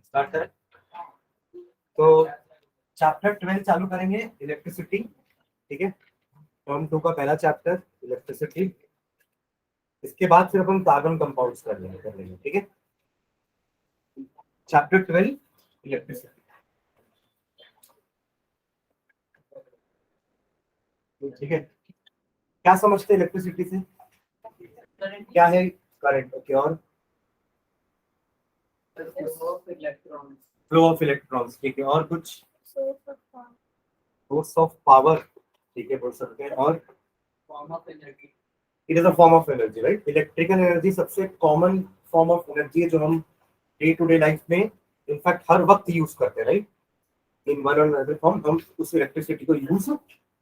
Start करें। तो chapter 12 चालू करेंगे, इलेक्ट्रिसिटी। ठीक है, टर्म 2 का पहला चैप्टर इलेक्ट्रिसिटी। इसके बाद फिर अपन कार्बन कंपाउंड्स कर लेंगे। ठीक है, चैप्टर 12 इलेक्ट्रिसिटी। ठीक है, क्या समझते हैं इलेक्ट्रिसिटी से? क्या है करंट? ओके, और फ्लो ऑफ इलेक्ट्रॉन्स। ठीक है, और कुछ? Source of power. ठीक है, बोल सकते हैं। और it is a form of energy, right? Electrical energy सबसे कॉमन फॉर्म ऑफ एनर्जी है जो हम डे टू डे लाइफ में इनफैक्ट हर वक्त यूज करते हैं, राइट? इन वन और अनदर फॉर्म हम उस इलेक्ट्रिसिटी को यूज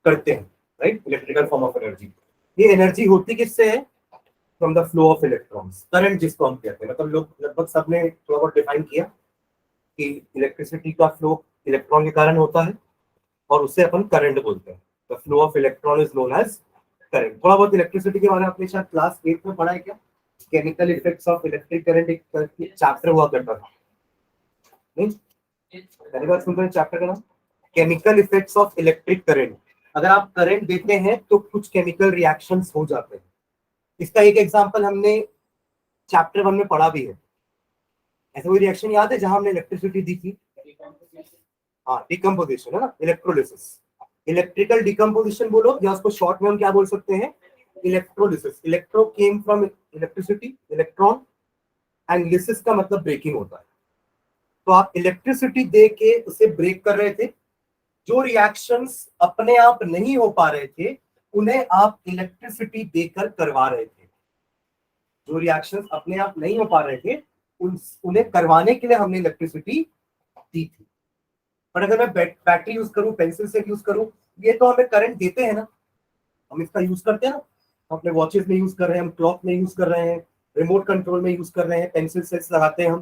करते हैं, right? Electrical form of energy. ये एनर्जी होती किससे है? From the flow of electrons, current जिसको हम कहते हैं। मतलब लोग लगभग सबने थोड़ा बहुत डिफाइन किया कि इलेक्ट्रिसिटी का फ्लो इलेक्ट्रॉन के कारण होता है और उसे अपन करंट बोलते हैं। The flow of electron is known as current. थोड़ा बहुत इलेक्ट्रिसिटी के बारे में आपने शायद क्लास 8 में पढ़ा है क्या? Chemical effects of electric current एक चैप्टर हुआ करता था, नहीं? पहली बार सुन रहे हैं चैप्टर का नाम chemical effects of electric current. अगर आप करंट देते हैं तो कुछ केमिकल रिएक्शंस हो जाते हैं। इसका एक एग्जांपल हमने चैप्टर 1 में पढ़ा भी है। ऐसा कोई रिएक्शन याद है जहां हमने इलेक्ट्रिसिटी दी थी? हाँ, डिकम्पोजिशन है ना, इलेक्ट्रोलिसिस। इलेक्ट्रिकल डिकम्पोजिशन बोलो, या उसको शॉर्ट में हम क्या बोल सकते हैं? Electrolysis. Electro came from electricity, electron, and lysis का मतलब ब्रेकिंग होता है। तो आप इलेक्ट्रिसिटी दे के उसे ब्रेक कर रहे थे। जो रिएक्शंस अपने आप नहीं हो पा रहे थे उन्हें आप इलेक्ट्रिसिटी देकर करवा रहे थे। जो रिएक्शंस अपने आप नहीं हो पा रहे थे उन्हें करवाने के लिए हमने इलेक्ट्रिसिटी दी थी। पर अगर मैं बैटरी यूज करूं, पेंसिल से यूज करूं, ये तो हमें करंट देते हैं ना, हम इसका यूज करते हैं ना। हम अपने वॉचेस में यूज कर रहे हैं, हम क्लॉक में यूज कर रहे हैं, रिमोट कंट्रोल में यूज कर रहे हैं, पेंसिल सेट्स लगाते हैं हम,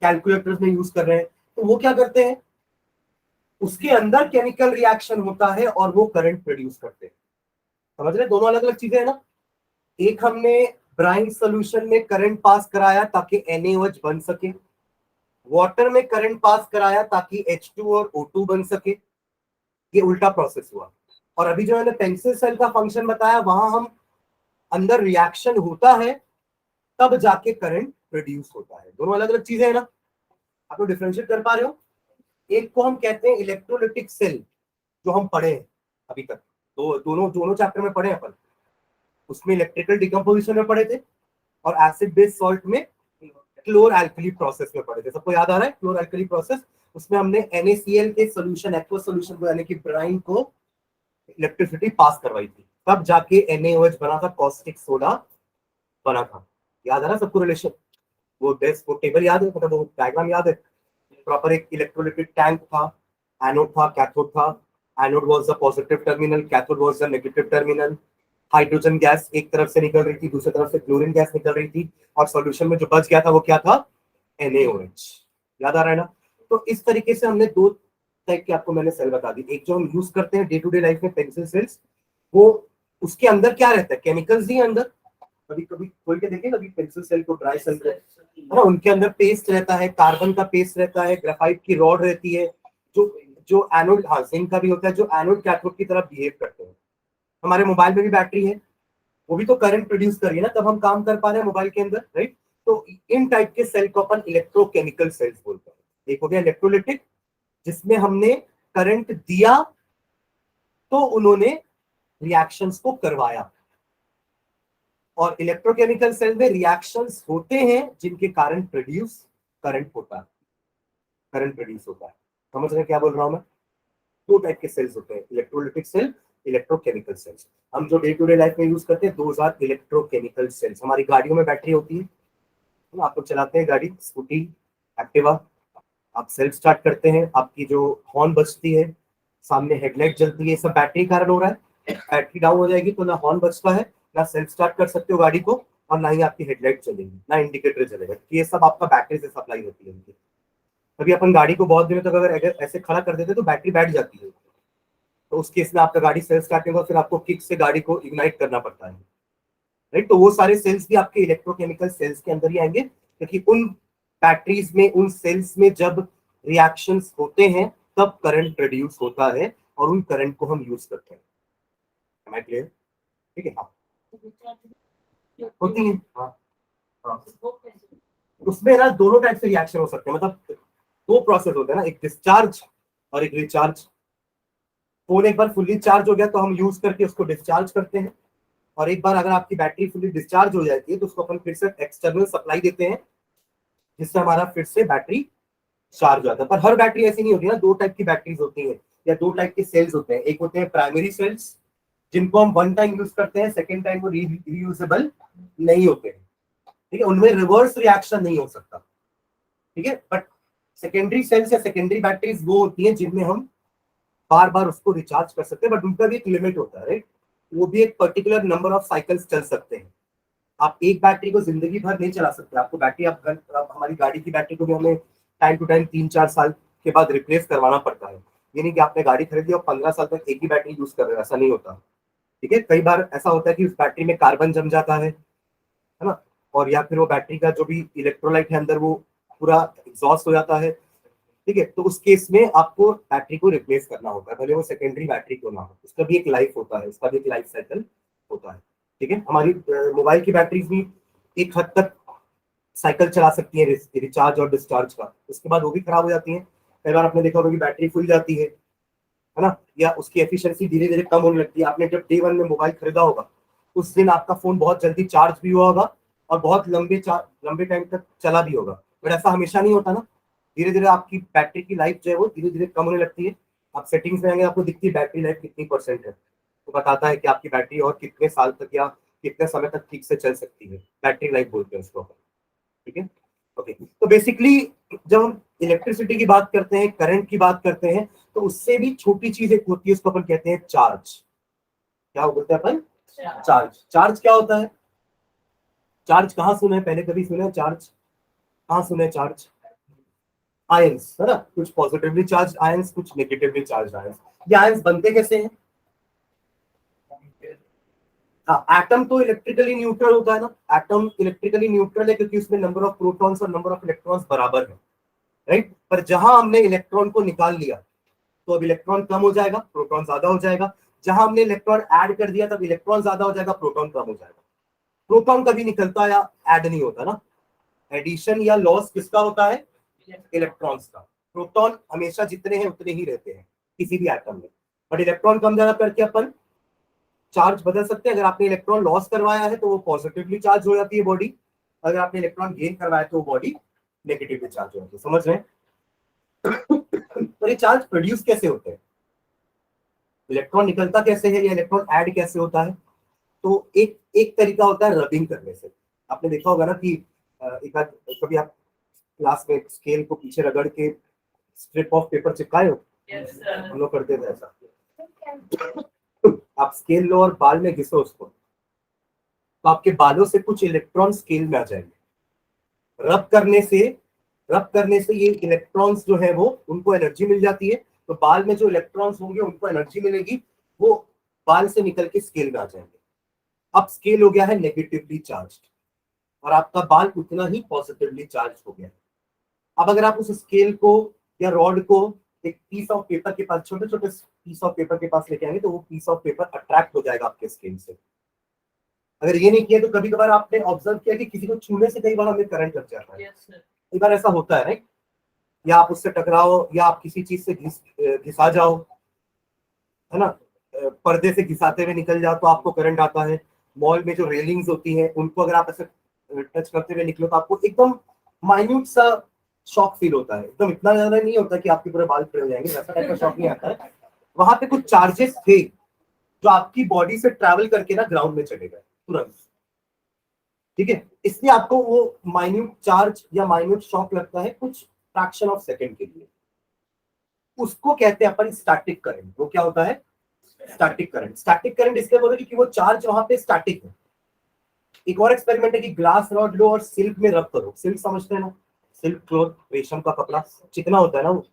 कैलकुलेटर्स में यूज कर रहे हैं। तो वो क्या करते हैं? उसके अंदर केमिकल रिएक्शन होता है और वो करंट प्रोड्यूस करते हैं। समझ रहे? दोनों अलग अलग चीजें है ना। एक हमने ब्राइन सोल्यूशन में करंट पास कराया ताकि NaOH बन सके, वाटर में करंट पास कराया ताकि H2 और O2 बन सके। ये उल्टा प्रोसेस हुआ। और अभी जो मैंने पेंसिल सेल का फंक्शन बताया, वहां हम अंदर रिएक्शन होता है तब जाके करंट प्रोड्यूस होता है। दोनों अलग अलग चीजें है ना, आप लोग डिफरेंशिएट कर पा रहे हो? एक को हम कहते हैं इलेक्ट्रोलिटिक सेल, जो हम पढ़े हैं अभी तक। तो दोनों दोनों चैप्टर में पढ़े हैं अपन। उसमें इलेक्ट्रिकल डिकम्पोजिशन में पढ़े थे और एसिड बेस सॉल्ट में क्लोर एल्कली प्रोसेस में पढ़े थे। सबको याद आ रहा है क्लोर एल्कली प्रोसेस? उसमें हमने NaCl के सोल्यूशन, एक्वस सोल्यूशन को, यानी कि ब्राइन को इलेक्ट्रिसिटी पास करवाई थी, तब जाके NaOH बना था, कॉस्टिक सोडा बना था। याद है ना सबको रिलेशन? वो टेबल याद है, मतलब वो डायग्राम याद है? प्रॉपर एक इलेक्ट्रोलिटिक टैंक था, एनोड था, कैथोड था। Anode was the positive terminal, cathode was the negative terminal. Hydrogen gas एक तरफ से निकल रही थी, दूसरी तरफ से क्लोरीन गैस निकल रही थी, और सॉल्यूशन में जो बच गया था वो क्या था? NaOH। याद आ रहा है ना? तो इस तरीके से हमने दो टाइप के आपको मैंने सेल बता दी। एक जो हम यूज करते हैं डे टू डे लाइफ में, पेंसिल सेल्स, वो उसके अंदर क्या रहता है? केमिकल्स ही अंदर। कभी कभी खोल के देखें, कभी पेंसिल सेल को, ड्राई सेल को, है ना, उनके अंदर पेस्ट रहता है, कार्बन का पेस्ट रहता है, ग्राफाइट की रॉड रहती है, जो जो एनोड, हाँ जिंक का भी होता है, जो एनोड कैथोड की तरह बिहेव करते हैं। हमारे मोबाइल में भी बैटरी है, वो भी तो करंट प्रोड्यूस कर रही है ना, तब हम काम कर पा रहे हैं मोबाइल के अंदर, राइट? तो इन टाइप के सेल को अपन इलेक्ट्रोकेमिकल सेल्स बोलते हैं। एक हो गया इलेक्ट्रोलिटिक, जिसमें हमने करंट दिया तो उन्होंने रिएक्शंस को करवाया, और इलेक्ट्रोकेमिकल सेल में रिएक्शंस होते हैं जिनके कारण प्रोड्यूस करंट होता है, करंट प्रोड्यूस होता है। समझ रहे क्या बोल रहा हूं मैं? दो टाइप के सेल्स होते हैं, इलेक्ट्रोलिटिक सेल, इलेक्ट्रोकेमिकल सेल्स। हम जो डे टू डे लाइफ में यूज करते हैं, 2000 इलेक्ट्रोकेमिकल सेल्स। हमारी गाड़ियों में बैटरी होती है, आप लोग चलाते हैं गाड़ी, स्कूटी, एक्टिवा, आप सेल्फ स्टार्ट करते हैं, आपकी जो हॉर्न बजती है, सामने हेडलाइट जलती है, सब बैटरी कारण हो रहा है। बैटरी डाउन हो जाएगी तो ना हॉर्न बजता है, ना सेल्फ स्टार्ट कर सकते हो गाड़ी को, और ना ही आपकी हेडलाइट चलेगी, ना इंडिकेटर चलेगा। ये सब आपका बैटरी से सप्लाई होती है उनकी। कभी अपन गाड़ी को बहुत दिनों तक अगर ऐसे खड़ा कर देते तो बैटरी बैठ जाती है, तो उस केस में आपका गाड़ी सेल्फ स्टार्ट होगा, फिर आपको किक से गाड़ी को इग्नाइट करना पड़ता है, राइट? तो वो सारे सेल्स भी आपके इलेक्ट्रोकेमिकल सेल्स के अंदर ही आएंगे, क्योंकि उन बैटरीज में, उन सेल्स में जब रिएक्शंस होते हैं तब करंट प्रोड्यूस होता है और उन करंट को हम यूज करते हैं। Am I clear? ठीक है, हाँ होती है, हाँ हाँ। उसमें ना दोनों टाइप से रिएक्शन हो सकते हैं, मतलब दो प्रोसेस होते हैं ना, एक डिस्चार्ज और एक रिचार्ज। फोन एक बार फुल्ली चार्ज हो गया तो हम यूज करके उसको डिस्चार्ज करते हैं, और एक बार अगर आपकी बैटरी फुल्ली डिस्चार्ज हो जाती है तो उसको अपन फिर से एक्सटर्नल सप्लाई देते हैं, जिससे हमारा फिर से बैटरी चार्ज हो जाता है। पर हर बैटरी ऐसी नहीं होती ना, दो टाइप की बैटरीज होती है या दो टाइप के सेल्स होते हैं। एक होते हैं प्राइमरी सेल्स, जिनको हम वन टाइम यूज करते हैं, सेकेंड टाइम वो रीयूजेबल नहीं होते हैं, ठीक है, उनमें रिवर्स रिएक्शन नहीं हो सकता, ठीक है। बट सेकेंडरी सेल्स या सेकेंडरी बैटरीज वो होती हैं जिनमें हम बार बार उसको रिचार्ज कर सकते हैं, बट उनका भी एक लिमिट होता है, राइट। वो भी एक पर्टिकुलर नंबर ऑफ साइकिल्स चल सकते हैं। आप एक बैटरी को जिंदगी भर नहीं चला सकते। आपको बैटरी, आप हमारी गाड़ी की बैटरी को भी हमें टाइम टू टाइम 3-4 साल के बाद रिप्लेस करवाना पड़ता है। ये नहीं कि आपने गाड़ी खरीदी और 15 साल तक एक ही बैटरी यूज कर रहे हैं, ऐसा नहीं होता, ठीक है। कई बार ऐसा होता है कि उस बैटरी में कार्बन जम जाता है ना, और या फिर वो बैटरी का जो भी इलेक्ट्रोलाइट है अंदर वो पूरा एग्जॉस्ट हो जाता है, ठीक है। तो उस केस में आपको बैटरी को रिप्लेस करना होता है, भले वो सेकेंडरी बैटरी क्यों ना हो, उसका भी एक लाइफ होता है, उसका भी एक लाइफ साइकिल होता है, ठीक है। हमारी मोबाइल की बैटरीज भी एक हद तक साइकिल चला सकती है, रिचार्ज और डिस्चार्ज का, उसके बाद वो भी खराब हो जाती है। कई बार आपने देखा होगा कि बैटरी फुल जाती है ना, या उसकी एफिशिएंसी धीरे धीरे कम होने लगती है। आपने जब डे 1 में मोबाइल खरीदा होगा उस दिन आपका फोन बहुत जल्दी चार्ज भी हुआ होगा और बहुत लंबे टाइम तक चला भी होगा, बट ऐसा हमेशा नहीं होता ना। धीरे धीरे आपकी बैटरी की लाइफ जो है वो धीरे धीरे कम होने लगती है। आप सेटिंग्स में आएंगे, आपको दिखती है बैटरी लाइफ कितनी परसेंट है, तो बताता है कि आपकी बैटरी और कितने साल तक या कितने समय तक ठीक से चल सकती है। बैटरी लाइफ बोलते हैं उसको, ठीक है। ओके, तो बेसिकली जब हम इलेक्ट्रिसिटी की बात करते हैं, करंट की बात करते हैं, तो उससे भी छोटी चीज एक होती है, उसको अपन कहते हैं चार्ज। क्या बोलते हैं अपन? चार्ज। चार्ज क्या होता है? चार्ज कहाँ सुना है पहले, कभी सुना है चार्ज? कहाँ सुना है चार्ज? आयंस, है ना, कुछ पॉजिटिवली चार्ज आयंस, कुछ नेगेटिवली चार्ज आयंस। ये आयंस बनते कैसे हैं? हाँ, एटम तो इलेक्ट्रिकली न्यूट्रल होता है ना, एटम इलेक्ट्रिकली न्यूट्रल है क्योंकि उसमें नंबर ऑफ प्रोटॉन्स और नंबर ऑफ इलेक्ट्रॉन्स बराबर है, राइट। पर जहां हमने इलेक्ट्रॉन को निकाल लिया तो अब इलेक्ट्रॉन कम हो जाएगा, प्रोटॉन ज्यादा हो जाएगा। जहां हमने इलेक्ट्रॉन ऐड कर दिया तब इलेक्ट्रॉन ज्यादा हो जाएगा, प्रोटॉन कम हो जाएगा। प्रोटॉन कभी निकलता या ऐड नहीं होता ना, एडिशन या लॉस किसका होता है? इलेक्ट्रॉन्स का। प्रोटॉन हमेशा जितने हैं उतने ही रहते हैं किसी भी एटम में, बट इलेक्ट्रॉन कम ज्यादा करके अपन चार्ज बदल सकते हैं। अगर आपने इलेक्ट्रॉन लॉस करवाया है तो वो पॉजिटिवली चार्ज हो जाती है बॉडी, अगर आपने इलेक्ट्रॉन गेन करवाया तो वो बॉडी नेगेटिवली चार्ज हो जाती है। समझ रहे हैं? तो ये चार्ज प्रोड्यूस कैसे होते हैं, इलेक्ट्रॉन निकलता कैसे है या इलेक्ट्रॉन ऐड कैसे होता है? तो एक एक तरीका होता है रबिंग करने से। आपने देखा होगा ना कि एक आध कभी आप क्लास में स्केल को पीछे रगड़ के स्ट्रिप ऑफ पेपर चिपकाए हो? हम लोग करते थे ऐसा। आप स्केल लो और बाल में घिसो उसको, तो आपके बालों से कुछ इलेक्ट्रॉन स्केल में आ जाएंगे। रब करने से ये इलेक्ट्रॉन्स जो है वो उनको एनर्जी मिल जाती है, तो बाल में जो इलेक्ट्रॉन्स होंगे उनको एनर्जी मिलेगी, वो बाल से निकल के स्केल में आ जाएंगे। अब स्केल हो गया है नेगेटिवली चार्ज और आपका बाल उतना ही पॉजिटिवली चार्ज हो गया। अब अगर आप उस स्केल को या रॉड को एक पीस ऑफ पेपर के पास, छोटे छोटे पीस ऑफ पेपर के पास लेके आएंगे तो वो पीस ऑफ पेपर अट्रैक्ट हो जाएगा आपके स्केल से। अगर ये नहीं किया तो कभी कभार आपने ऑब्जर्व किया कि किसी को छूने से कई बार हमें करंट लग जाता है, कई बार ऐसा होता है, राइट। या आप उससे टकराओ या आप किसी चीज से घिसा जाओ, है ना, पर्दे से घिसाते हुए निकल जाओ तो आपको करंट आता है। मॉल में जो रेलिंग्स होती हैं उनको अगर आप ऐसे टच करते हुए निकलो तो आपको एकदम माइन्यूट सा शॉक फील होता है, एकदम इतना ज्यादा नहीं होता कि आपके पूरे बाल खड़े हो जाएंगे, वैसा टाइप का शॉक नहीं आता है। वहां पे कुछ चार्जेस थे जो आपकी बॉडी से ट्रैवल करके ना ग्राउंड में चले गए तुरंत, ठीक है। इसलिए आपको वो माइन्यूट चार्ज या माइन्यूट शॉक लगता है कुछ फ्रैक्शन ऑफ सेकेंड के लिए, उसको कहते हैं अपन स्टैटिक करंट। वो क्या होता है? Static current. स्टैटिक करंट इसलिए बोलते हैं क्योंकि वो चार्ज वहां पे स्टैटिक है। एक और एक्सपेरिमेंट है कि ग्लास रॉड लो और सिल्क में रब करो। सिल्क समझते हैं ना, सिल्क क्लॉथ, रेशम का कपड़ा, चिकना होता है ना वो।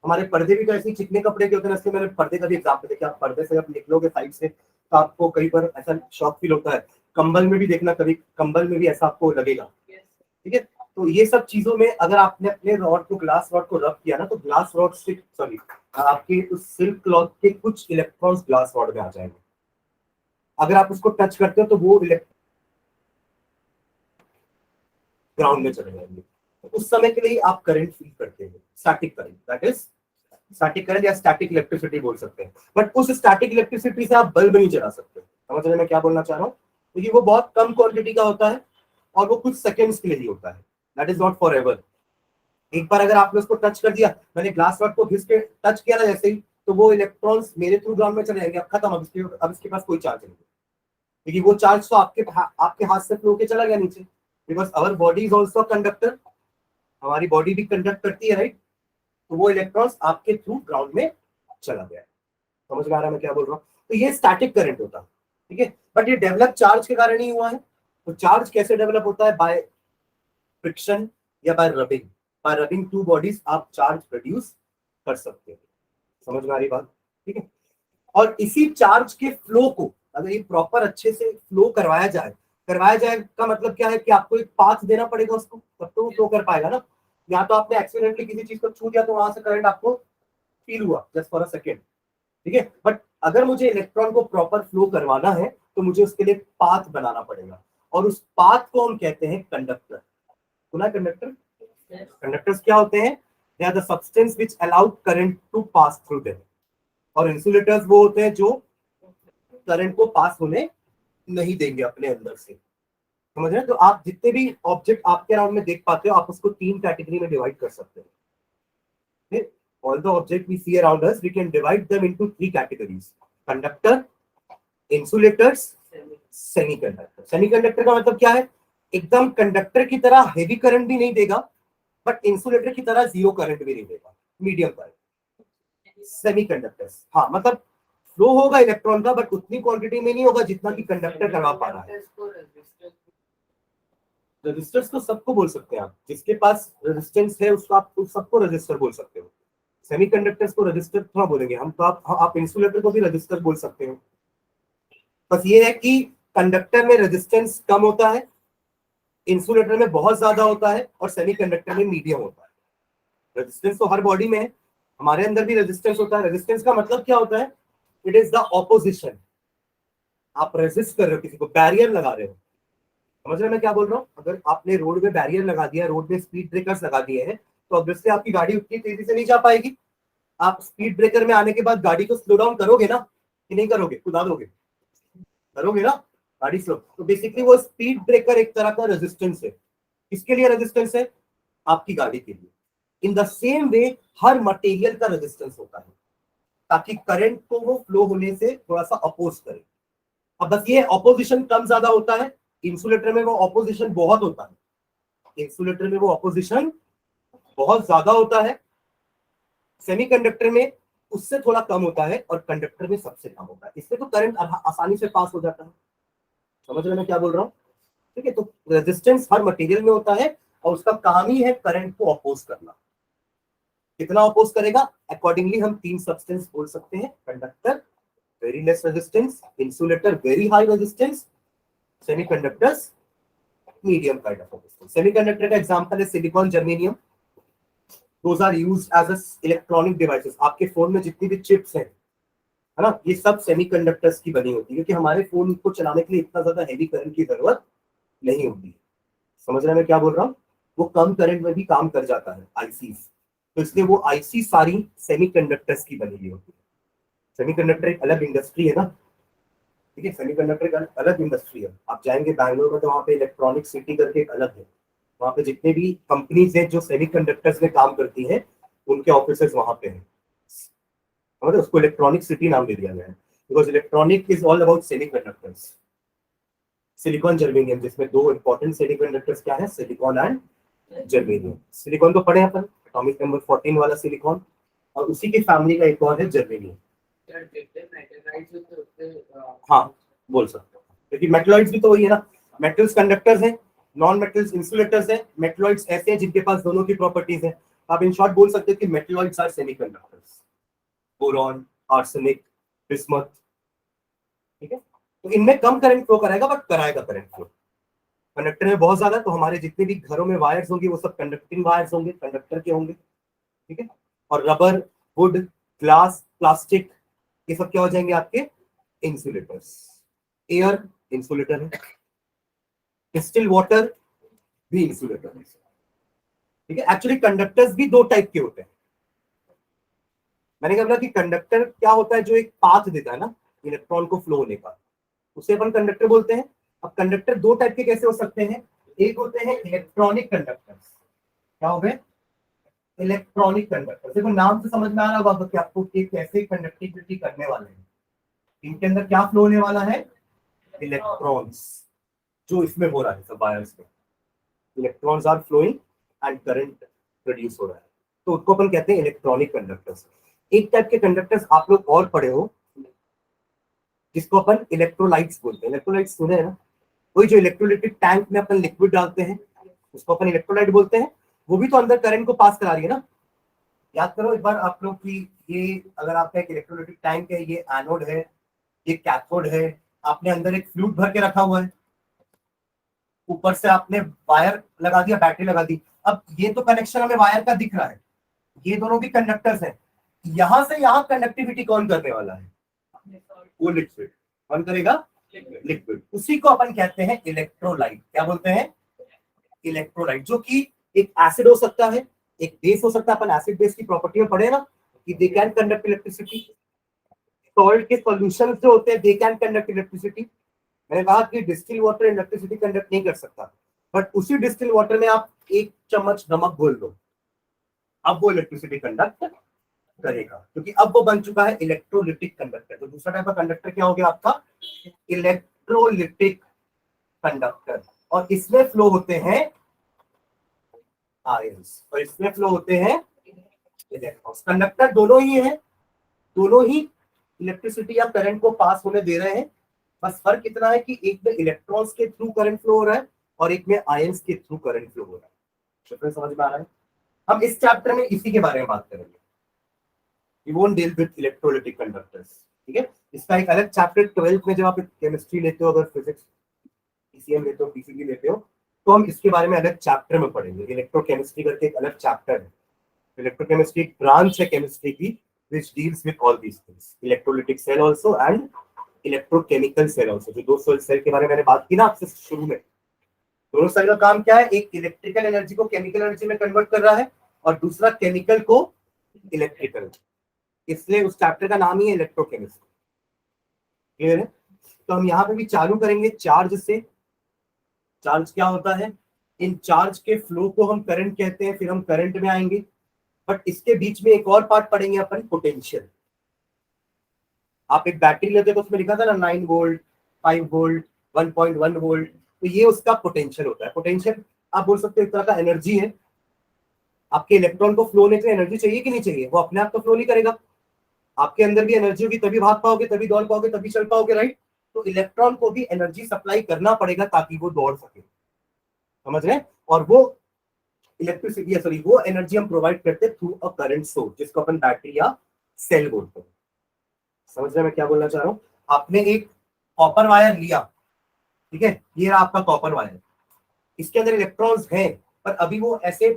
हमारे पर्दे भी तो ऐसे चिकने कपड़े के होते हैं, इसलिए मैंने पर्दे का भी एग्जाम्पल देखा। आप पर्दे से जब निकलोगे साइड से तो आपको कई बार ऐसा शॉक फील होता है। कंबल में भी देखना, कभी कंबल में भी ऐसा आपको लगेगा, ठीक है। तो ये सब चीजों में अगर आपने अपने रॉड को, ग्लास रॉड को रब किया ना, तो ग्लास रॉड से, सॉरी, आपके उस सिल्क क्लॉथ के कुछ इलेक्ट्रॉन्स ग्लास रॉड में आ जाएंगे। अगर आप उसको टच करते हो तो वो ग्राउंड में चले जाएंगे। तो उस समय के लिए आप करंट फील करते हैं, static current, that is static current या स्टैटिक इलेक्ट्रिसिटी बोल सकते हैं। बट उस स्टैटिक इलेक्ट्रिसिटी से आप बल्ब नहीं चला सकते। समझ रहे हैं मैं क्या बोलना चाह रहा हूँ? क्योंकि वो बहुत कम क्वांटिटी का होता है और वो कुछ सेकेंड्स के लिए ही होता है, that is not for ever. एक बार अगर आपने उसको टच कर दिया, मैंने ग्लास रॉड को घिस के टच किया ना जैसे ही, तो वो इलेक्ट्रॉन्स मेरे थ्रू ग्राउंड में चले जाएंगे, अब खत्म, अब इसके पास कोई चार्ज नहीं, क्योंकि वो चार्ज तो आपके हाथ से फ्लो के चला गया नीचे। Because our body is also conductor, हमारी बॉडी भी कंडक्ट करती है, राइट? तो वो इलेक्ट्रॉन्स आपके थ्रू ग्राउंड में चला गया। समझ में आ रहा है मैं क्या बोल रहा हूँ? तो ये स्टैटिक करंट होता है, ठीक है। बट ये डेवलप चार्ज के कारण ही हुआ है। तो चार्ज कैसे डेवलप होता है? बाय फ्रिक्शन या bye rubbing. Bye rubbing two bodies आप चार्ज प्रोड्यूस कर सकते हैं। समझ में आ रही बात? ठीक है। और इसी चार्ज के फ्लो को अगर ये प्रॉपर अच्छे से फ्लो करवाया जाए का मतलब क्या है कि आपको एक पाथ देना पड़ेगा उसको, तब तो वो फ्लो कर पाएगा ना। या तो आपने एक्सीडेंटली किसी चीज को छू दिया तो वहां से करंट आपको फील हुआ जस्ट फॉर अ सेकेंड, ठीक है। बट अगर मुझे इलेक्ट्रॉन को प्रॉपर फ्लो करवाना है तो मुझे उसके लिए पाथ बनाना पड़ेगा, और उस पाथ को हम कहते हैं कंडक्टर। सुना कंडक्टर? कंडक्टर्स क्या होते हैं? They are the substance which allow current to pass through them. और इंसुलेटर्स वो होते हैं जो करंट को पास होने नहीं देंगे अपने अंदर से। समझ रहे हैं? तो आप जितने भी ऑब्जेक्ट आपके अराउंड में देख पाते हो, आप उसको 3 कैटेगरी में डिवाइड कर सकते हैं। All the object we see around us, we can divide them into 3 categories: conductor, insulators, semiconductor. Semiconductor का मतलब क्या है? एकदम कंडक्टर की तरह हेवी करंट भी नहीं देगा, बट इंसुलेटर की तरह जीरो करंट भी नहीं देगा, मीडियम करंट। सेमीकंडक्टर्स, हाँ, मतलब फ्लो होगा इलेक्ट्रॉन का, बट उतनी क्वांटिटी में नहीं होगा जितना कि कंडक्टर करवा पा रहा है। रेजिस्टर्स तो सबको बोल सकते हैं आप, जिसके पास रेजिस्टेंस है उसको आप सबको रेजिस्टर बोल सकते हो। सेमीकंडक्टर्स को रेजिस्टर थोड़ा बोलेंगे हम, तो आप इंसुलेटर को भी रेजिस्टर बोल सकते हो। बस ये है कि कंडक्टर में रेजिस्टेंस कम होता है, इंसुलेटर में बहुत ज्यादा होता है, और सेमीकंडक्टर में मीडियम होता है। रेजिस्टेंस तो हर बॉडी में है, हमारे अंदर भी रेजिस्टेंस होता है। रेजिस्टेंस का मतलब क्या होता है? It is the opposition. आप रेजिस्ट कर रहे हो किसी को, बैरियर लगा रहे हो। समझ रहे हैं मैं क्या बोल रहा हूँ? अगर आपने रोड में बैरियर लगा दिया, रोड में स्पीड ब्रेकर्स लगा दिए हैं, तो ऑब्वियसली आपकी गाड़ी उतनी तेजी से नहीं जा पाएगी। आप स्पीड ब्रेकर में आने के बाद गाड़ी को स्लो डाउन करोगे ना, कि नहीं करोगे? कुदा दोगे? करोगे ना, गाड़ी स्लो। तो बेसिकली वो स्पीड ब्रेकर एक तरह का रेजिस्टेंस है। किसके लिए रेजिस्टेंस है? आपकी गाड़ी के लिए। In the same way her material का रेजिस्टेंस होता है, ताकि करंट को वो फ्लो होने से थोड़ा सा अपोज करे। अब बस ये ऑपोजिशन कम ज्यादा होता है, इंसुलेटर में वो ऑपोजिशन बहुत होता है। इंसुलेटर में वो ऑपोजिशन बहुत ज्यादा होता है, सेमीकंडक्टर में उससे थोड़ा कम होता है, और कंडक्टर में सबसे कम होता है। इससे तो करंट आसानी से पास हो जाता है। समझ रहे हैं मैं क्या बोल रहा हूँ? ठीक है। तो रेजिस्टेंस हर मटेरियल में होता है, और उसका काम ही है करंट को अपोज करना। कितना अपोज करेगा? अकॉर्डिंगली हम 3 सब्सटेंस बोल सकते हैं: conductor very less resistance, insulator very high resistance, semiconductors medium kind of resistance. Semiconductor का एग्जांपल है silicon, germanium. Those are used as a electronic devices. आपके फोन में जितनी भी चिप्स हैं, है ना, ये सब सेमीकंडक्टर्स की बनी होती है, क्योंकि हमारे फोन को चलाने के लिए इतना ज्यादा हैवी करंट की जरूरत नहीं होती। समझ रहे हैं मैं क्या बोल रहा हूँ? वो कम करंट में भी काम कर जाता है, आईसीस। तो इसलिए वो आईसी सारी सेमीकंडक्टर्स की बनी हुई होती है। सेमीकंडक्टर एक अलग इंडस्ट्री है ना, ठीक है। सेमीकंडक्टर का अलग इंडस्ट्री है। आप जाएंगे बैंगलोर में तो वहाँ पे इलेक्ट्रॉनिक सिटी करके एक अलग है। वहाँ पे जितने भी कंपनीज हैं जो सेमीकंडक्टर्स में काम करती हैं, उनके ऑफिसेज वहाँ पे हैं। मतलब उसको इलेक्ट्रॉनिक सिटी नाम दे दिया गया है, because electronic is all about semiconductors. Silicon, germanium, जिसमें 2 इंपॉर्टेंट सेमीकंडक्टर्स क्या है? Silicon and germanium. सिलिकॉन तो पढ़े अपन, एटॉमिक नंबर 14 वाला सिलिकॉन, और उसी की फैमिली का एक और है जर्मेनियम। हाँ, बोल सकते हो, क्योंकि मेटलॉइड्स भी तो वही है ना। मेटल्स कंडक्टर्स हैं, नॉन मेटल्स इंसुलेटर्स हैं, मेटलॉइड्स ऐसे हैं जिनके पास दोनों की प्रॉपर्टीज हैं। आप इन शॉर्ट बोल सकते हो कि metalloids are semiconductors. Boron, arsenic, bismuth, ठीक है। तो इनमें कम करंट फ्लो कराएगा, बट कराएगा करंट फ्लो। कंडक्टर में बहुत ज्यादा, तो हमारे जितने भी घरों में वायर्स होंगे वो सब कंडक्टिंग वायर्स होंगे, कंडक्टर के होंगे, ठीक है। और रबर, वुड, ग्लास, प्लास्टिक, ये सब क्या हो जाएंगे आपके इंसुलेटर्स। एयर इंसुलेटर है, डिस्टिल वाटर भी इंसुलेटर है, ठीक है। एक्चुअली कंडक्टर्स भी दो टाइप के होते हैं। मैंने कहा बोला कि कंडक्टर क्या होता है, जो एक पाथ देता है ना इलेक्ट्रॉन को फ्लो होने का, उसे अपन कंडक्टर बोलते हैं। अब कंडक्टर दो टाइप के कैसे हो सकते हैं, एक होते हैं इलेक्ट्रॉनिक कंडक्टर्स। क्या हो गए इलेक्ट्रॉनिक कंडक्टर। देखो नाम से समझ में आ रहा होगा कि आपको कि कैसे कंडक्टिविटी करने वाले हैं। इनके अंदर क्या फ्लो होने वाला है, इलेक्ट्रॉन्स, जो इसमें हो रहा है सब वायर्स में, electrons are flowing and current produce हो रहा है, तो उसको अपन कहते हैं इलेक्ट्रॉनिक कंडक्टर्स। एक टाइप के कंडक्टर्स आप लोग और पढ़े हो, जिसको अपन इलेक्ट्रोलाइट्स बोलते हैं। इलेक्ट्रोलाइट्स सुने हैं ना, वही जो इलेक्ट्रोलाइटिक टैंक में अपन लिक्विड डालते हैं उसको अपन इलेक्ट्रोलाइट बोलते हैं। वो भी तो अंदर करंट को पास करा रही है ना। याद करो एक बार आप लोग की, ये अगर आपका एक इलेक्ट्रोलाइटिक टैंक है, ये एनोड है, ये कैथोड है, आपने अंदर एक फ्लूइड भर के रखा हुआ है, ऊपर से आपने वायर लगा दिया, बैटरी लगा दी। अब ये तो कनेक्शन हमें वायर का दिख रहा है, ये दोनों भी कंडक्टर्स हैं। यहां से यहां कंडक्टिविटी कौन करने वाला है, वो लिक्विड। कौन करेगा, लिक्विड। उसी को अपन कहते हैं इलेक्ट्रोलाइट। क्या बोलते हैं, इलेक्ट्रोलाइट, जो कि एक एसिड हो सकता है, एक बेस हो सकता है। अपन एसिड बेस की प्रॉपर्टी में पढ़े ना कि they can conduct electricity. Salt के सॉल्यूशन जो होते हैं दे कैन कंडक्ट इलेक्ट्रिसिटी। मैंने कहा कि डिस्टिल वाटर इलेक्ट्रिसिटी कंडक्ट नहीं कर सकता, बट उसी डिस्टिल वाटर में आप एक चम्मच नमक घोल दो, अब वो इलेक्ट्रिसिटी कंडक्ट करेगा, क्योंकि अब वो बन चुका है इलेक्ट्रोलिटिक कंडक्टर। तो दूसरा टाइप का कंडक्टर क्या हो गया आपका, इलेक्ट्रोलिटिक कंडक्टर। और इसमें फ्लो होते हैं आयंस, और इसमें फ्लो होते हैं इलेक्ट्रॉन्स। कंडक्टर दोनों ही है, दोनों ही इलेक्ट्रिसिटी या करंट को पास होने दे रहे हैं। बस फर्क इतना है कि एक में इलेक्ट्रॉन्स के थ्रू करंट फ्लो हो रहा है और एक में आयंस के थ्रू करंट फ्लो हो रहा है। डिफरेंस समझ में आ रहा है। हम इस चैप्टर में इसी के बारे में बात करेंगे। We won't deal with electrolytic conductors, ठीक है। इसका एक अलग चैप्टर 12th में जब आप केमिस्ट्री लेते हो, अगर फिजिक्स पीसीएम लेते हो, पीसीबी लेते हो, तो हम इसके बारे में अलग चैप्टर में पढ़ेंगे। इलेक्ट्रोकेमिस्ट्री करके एक अलग चैप्टर है। इलेक्ट्रोकेमिस्ट्री एक ब्रांच है केमिस्ट्री की which deals with all these things, electrolytic cell also and electrochemical cell also। जो दो सेल के बारे में मैंने बात की ना आपसे शुरू में, दोनों सेल का काम क्या है, एक इलेक्ट्रिकल एनर्जी को केमिकल एनर्जी में कन्वर्ट कर रहा है और दूसरा केमिकल को इलेक्ट्रिकल। इसलिए उस चैप्टर का नाम ही है इलेक्ट्रोकेमिस्ट्री। क्लियर है। तो हम यहाँ पे भी चालू करेंगे चार्ज से। चार्ज क्या होता है, इन चार्ज के फ्लो को हम करंट कहते हैं, फिर हम करंट में आएंगे। बट इसके बीच में एक और पार्ट पढ़ेंगे अपन, पोटेंशियल। आप एक बैटरी लेते तो उसमें लिखा था ना 9 वोल्ट, 5 वोल्ट, 1.1 वोल्ट, तो ये उसका पोटेंशियल होता है। पोटेंशियल आप बोल सकते हो एक तरह का एनर्जी है। आपके इलेक्ट्रॉन को फ्लो होने के लिए एनर्जी चाहिए कि नहीं चाहिए, वो अपने आप तो फ्लो नहीं करेगा, आपके अंदर भी एनर्जी होगी, तभी भाग पाओगे, तभी दौड़ पाओगे, तभी चल पाओगे, राइट। तो इलेक्ट्रॉन को भी एनर्जी सप्लाई करना पड़ेगा ताकि वो दौड़ सके, समझ रहे हैं। और वो इलेक्ट्रिसिटी, सॉरी, वो एनर्जी हम प्रोवाइड करते हैं थ्रू अ करंट सोर्स, जिसको अपन बैटरी या सेल बोलते हैं। समझ रहे हैं मैं क्या बोलना चाह रहा हूँ। आपने एक कॉपर वायर लिया, ठीक है, ये रहा आपका कॉपर वायर, इसके अंदर इलेक्ट्रॉन्स हैं, पर अभी वो ऐसे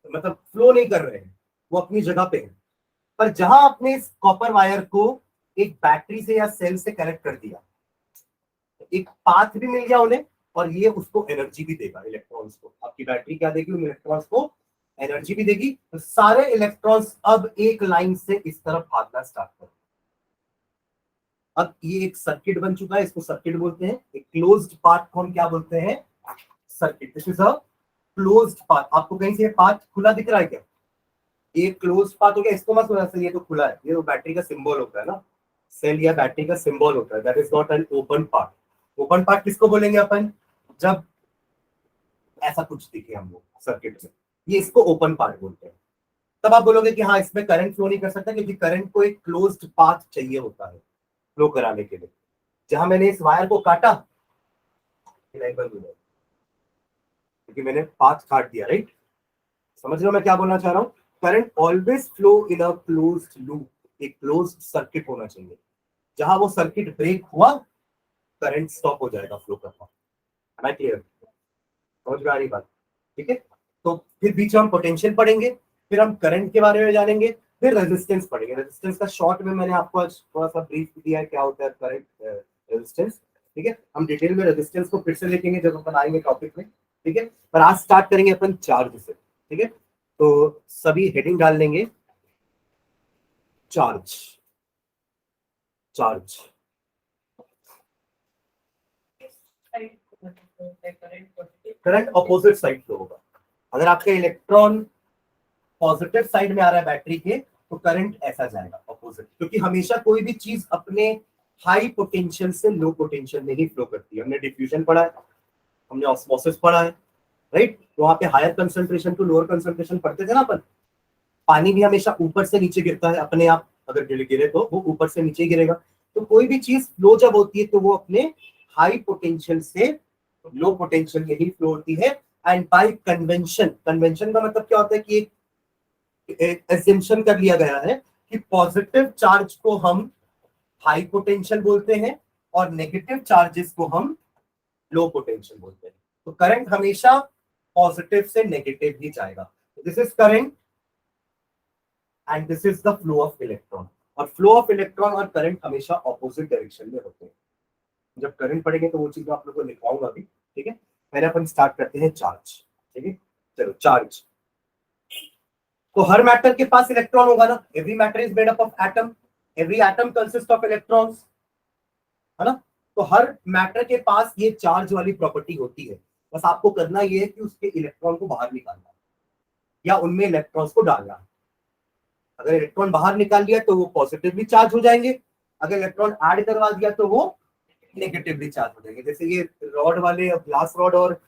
मतलब फ्लो नहीं कर रहे हैं, वो अपनी जगह पे है। पर जहां आपने इस कॉपर वायर को एक बैटरी से या सेल से कनेक्ट कर दिया, एक पाथ भी मिल गया उन्हें, और ये उसको एनर्जी भी देगा इलेक्ट्रॉन्स को। आपकी बैटरी क्या देगी, उन इलेक्ट्रॉन्स को एनर्जी भी देगी। तो सारे इलेक्ट्रॉन्स अब एक लाइन से इस तरफ भागना स्टार्ट कर। अब ये एक सर्किट बन चुका है, इसको सर्किट बोलते हैं। एक क्लोज्ड पाथ को हम क्या बोलते हैं, circuit. This is a closed path. आपको कहीं से पाथ खुला दिख रहा है क्या, ये क्लोज्ड पाथ हो गया, इसको मत सोचना सर ये तो खुला है, ये तो बैटरी का सिंबल होता है ना, सेल या बैटरी का सिंबल होता है। That is not an open part. Open part किसको बोलेंगे अपन, जब ऐसा कुछ दिखे हम लोग सर्किट में, ये इसको ओपन पार्ट बोलते हैं। तब आप बोलोगे कि हाँ इसमें करंट फ्लो नहीं कर सकता, क्योंकि करंट को एक क्लोज्ड पाथ चाहिए होता है फ्लो कराने के लिए। जहां मैंने इस वायर को काटा, क्योंकि मैंने पाथ काट दिया, राइट। समझ रहे हो मैं क्या बोलना चाह रहा हूँ। Current always flow in a closed loop, एक क्लोज्ड सर्किट होना चाहिए। जहां वो सर्किट ब्रेक हुआ, करंट स्टॉप हो जाएगा फ्लो करना। I clear? समझ में आ रही बात? ठीक है, तो फिर बीच में हम पोटेंशियल पढ़ेंगे, फिर हम करंट के बारे में जानेंगे, फिर रेजिस्टेंस पढ़ेंगे। रेजिस्टेंस का शॉर्ट में मैंने आपको आज थोड़ा सा ब्रीफ दिया है क्या होता है करंट रेजिस्टेंस। ठीक है, हम डिटेल में रेजिस्टेंस को फिर से देखेंगे जब अपन आएंगे टॉपिक में। ठीक है, पर आज स्टार्ट करेंगे अपन चार्ज से। ठीक है, तो सभी हेडिंग डाल लेंगे, charge. Charge current opposite side पे होगा। अगर आपका इलेक्ट्रॉन पॉजिटिव साइड में आ रहा है बैटरी के, तो करंट ऐसा जाएगा ऑपोजिट, क्योंकि हमेशा कोई भी चीज अपने हाई पोटेंशियल से लो पोटेंशियल में ही फ्लो करती है। हमने डिफ्यूजन पढ़ा है, हमने ऑस्मोसिस पढ़ा है, राइट? तो वहां पे higher concentration to lower concentration पढ़ते थे ना अपन। पानी भी हमेशा ऊपर से नीचे गिरता है अपने आप, अगर गिरे तो वो ऊपर से नीचे गिरेगा। तो कोई भी चीज फ्लो जब होती है तो वो अपने हाई पोटेंशियल से लो पोटेंशियल में ही फ्लो होती है। एंड बाय कन्वेंशन, कन्वेंशन का मतलब क्या होता है कि एक एजम्पशन कर लिया गया है कि पॉजिटिव चार्ज को हम हाई पोटेंशियल बोलते हैं और नेगेटिव चार्जेस को हम लो पोटेंशियल बोलते हैं। तो करंट हमेशा पॉजिटिव से नेगेटिव ही जाएगा। This is current and this is the flow of electron. और फ्लो ऑफ इलेक्ट्रॉन और करंट हमेशा ऑपोजिट डायरेक्शन में होते हैं। जब करंट पढ़ेंगे तो वो चीज आप लोगों को लिखवाऊंगा अभी। ठीक है, पहले अपन स्टार्ट करते हैं चार्ज। ठीक है, चलो चार्ज। तो हर मैटर के पास इलेक्ट्रॉन होगा ना। Every matter is made up of atom, every atom consist of electrons, है ना? तो हर मैटर के पास ये चार्ज वाली प्रॉपर्टी होती है। बस आपको करना ये है कि उसके इलेक्ट्रॉन को बाहर निकालना या उनमें इलेक्ट्रॉन्स को डालना। अगर इलेक्ट्रॉन बाहर निकाल लिया तो वो पॉजिटिवली चार्ज हो जाएंगे, अगर इलेक्ट्रॉन ऐड करवा दिया तो वो नेगेटिवली चार्ज हो जाएंगे। जैसे ये रॉड वाले, ग्लास रॉड और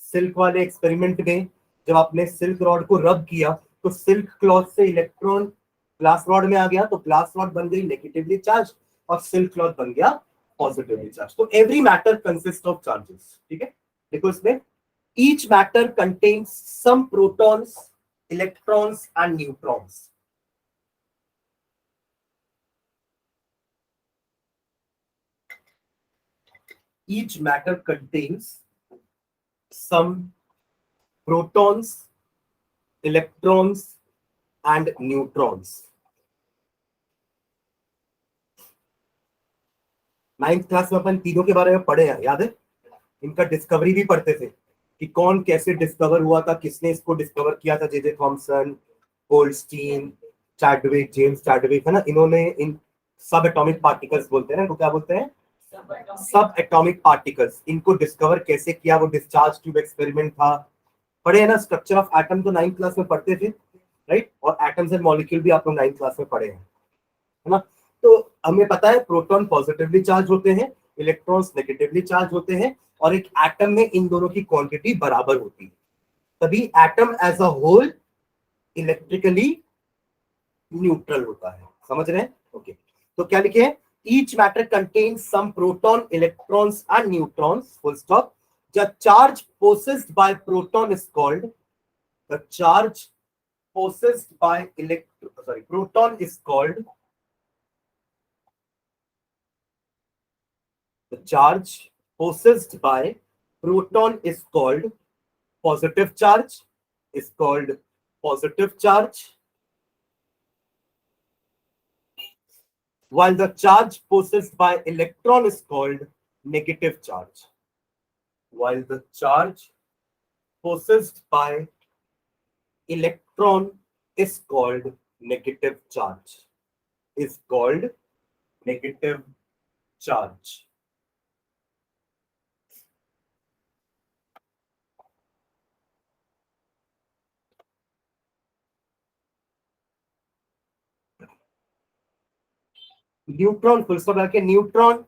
सिल्क वाले एक्सपेरिमेंट में जब आपने सिल्क रॉड को रब किया तो सिल्क क्लॉथ से इलेक्ट्रॉन ग्लास रॉड में आ गया, तो ग्लास रॉड बन गई नेगेटिवली चार्ज और सिल्क क्लॉथ बन गया पॉजिटिवली चार्ज। तो every matter consist of charges. ठीक है, देखो इसमें each matter contains some protons, electrons and neutrons. Each matter contains some protons, electrons and neutrons. 9th class में अपन तीनों के बारे में पढ़े हैं, याद है? इनका डिस्कवरी भी पढ़ते थे कि कौन कैसे डिस्कवर हुआ था, किसने इसको डिस्कवर किया था। J Thomson, Goldstein, Chadwick, James Chadwick, है ना? इन्होंने इन सब एटॉमिक पार्टिकल्स बोलते हैं ना, क्या बोलते हैं? सब एटॉमिक पार्टिकल्स। इनको डिस्कवर कैसे किया, वो डिस्चार्ज ट्यूब एक्सपेरिमेंट था। पढ़े है ना? स्ट्रक्चर ऑफ एटम तो 9th क्लास में पढ़ते थे, राइट? और एटम्स एंड मॉलिक्यूल भी आप लोग 9th क्लास में पढ़े हैं, है ना? तो हमें पता है प्रोटॉन पॉजिटिवली चार्ज होते हैं, इलेक्ट्रॉन्स नेगेटिवली चार्ज होते हैं, और एक एटम में इन दोनों की क्वांटिटी बराबर होती है। तभी atom as a whole electrically neutral होता है। समझ रहे हैं? ओके, तो क्या लिखे? Each matter contains some proton, electrons and neutrons, full stop. The charge possessed by proton is called, the charge possessed by proton is called, the charge possessed by proton is called positive charge, is called positive charge, while the charge possessed by electron is called negative charge. While the charge possessed by electron is called negative charge, is called negative charge. Neutron, full stop lage, neutron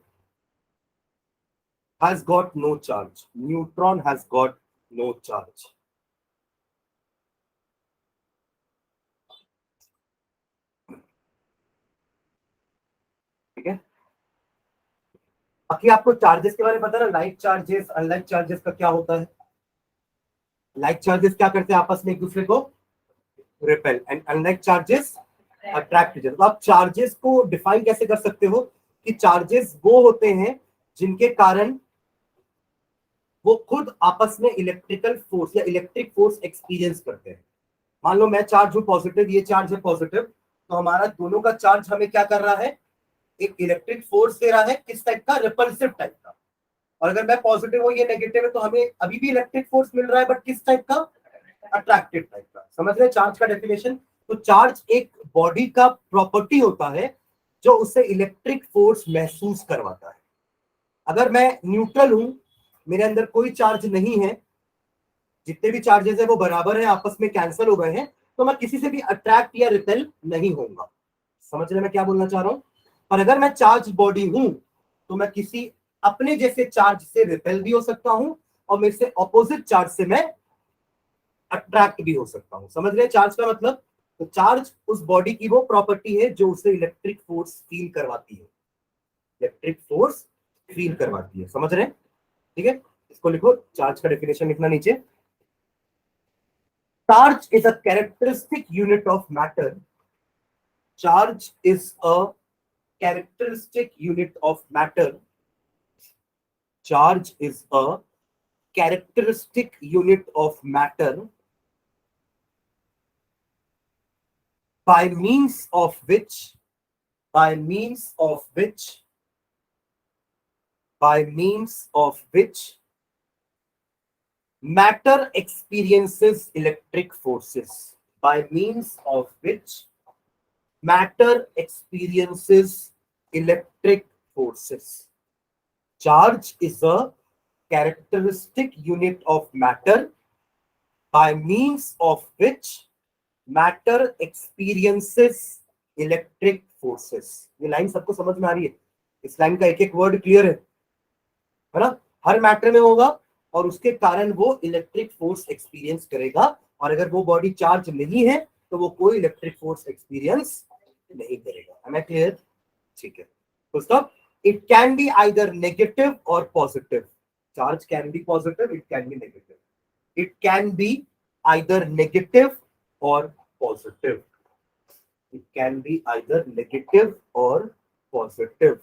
has got no charge. Neutron has got no charge. ठीक है, बाकी आपको charges के बारे में पता है ना? लाइक चार्जेस, अनलाइक चार्जेस का क्या होता है? लाइक चार्जेस क्या करते हैं? आपस में एक दूसरे को repel, and unlike charges attract. तो आप चार्जेस को डिफाइन कैसे कर सकते हो कि चार्जेस वो होते हैं जिनके कारण वो खुद आपस में इलेक्ट्रिकल फोर्स या इलेक्ट्रिक फोर्स एक्सपीरियंस करते हैं। मान लो मैं चार्ज हूं पॉजिटिव, ये चार्ज है पॉजिटिव, तो हमारा दोनों का चार्ज हमें क्या कर रहा है, एक इलेक्ट्रिक फोर्स दे रहा है, किस टाइप का, रिपल्सिव टाइप का। और अगर मैं पॉजिटिव हूं ये नेगेटिव है, तो हमें अभी भी इलेक्ट्रिक फोर्स मिल रहा है, बट किस टाइप का, अट्रैक्टिव टाइप का। समझ रहे चार्ज का डेफिनेशन। तो चार्ज एक बॉडी का प्रॉपर्टी होता है जो उसे इलेक्ट्रिक फोर्स महसूस करवाता है। अगर मैं न्यूट्रल हूं, मेरे अंदर कोई चार्ज नहीं है, जितने भी चार्जेस है वो बराबर है, आपस में कैंसिल हो गए हैं, तो मैं किसी से भी अट्रैक्ट या रिपेल नहीं होऊंगा। समझ रहे मैं क्या बोलना चाह रहा हूं। पर अगर मैं चार्ज बॉडी हूं, तो मैं किसी अपने जैसे चार्ज से रिपेल भी हो सकता हूं, और मेरे से ऑपोजिट चार्ज से मैं अट्रैक्ट भी हो सकता हूं। समझ रहे चार्ज का मतलब। तो चार्ज उस बॉडी की वो प्रॉपर्टी है जो उसे इलेक्ट्रिक फोर्स फील करवाती है, इलेक्ट्रिक फोर्स फील करवाती है। समझ रहे हैं, ठीक है। इसको लिखो, चार्ज का डेफिनेशन लिखना नीचे। Charge is a characteristic unit of matter. Charge is a characteristic unit of matter. Charge is a characteristic unit of matter by means of which by means of which by means of which matter experiences electric forces. By means of which matter experiences electric forces. Charge is a characteristic unit of matter by means of which matter experiences electric forces. ये line सबको समझ में आ रही है? इस line का एक एक वर्ड क्लियर है ना। हर मैटर में होगा और उसके कारण वो इलेक्ट्रिक फोर्स एक्सपीरियंस करेगा, और अगर वो बॉडी चार्ज नहीं है तो वो कोई इलेक्ट्रिक फोर्स एक्सपीरियंस नहीं करेगा। है मैं क्लियर? ठीक है। तो stop. It can be either negative or positive. Charge can be positive, it can be negative. It can be either negative or positive. It can be either negative or positive.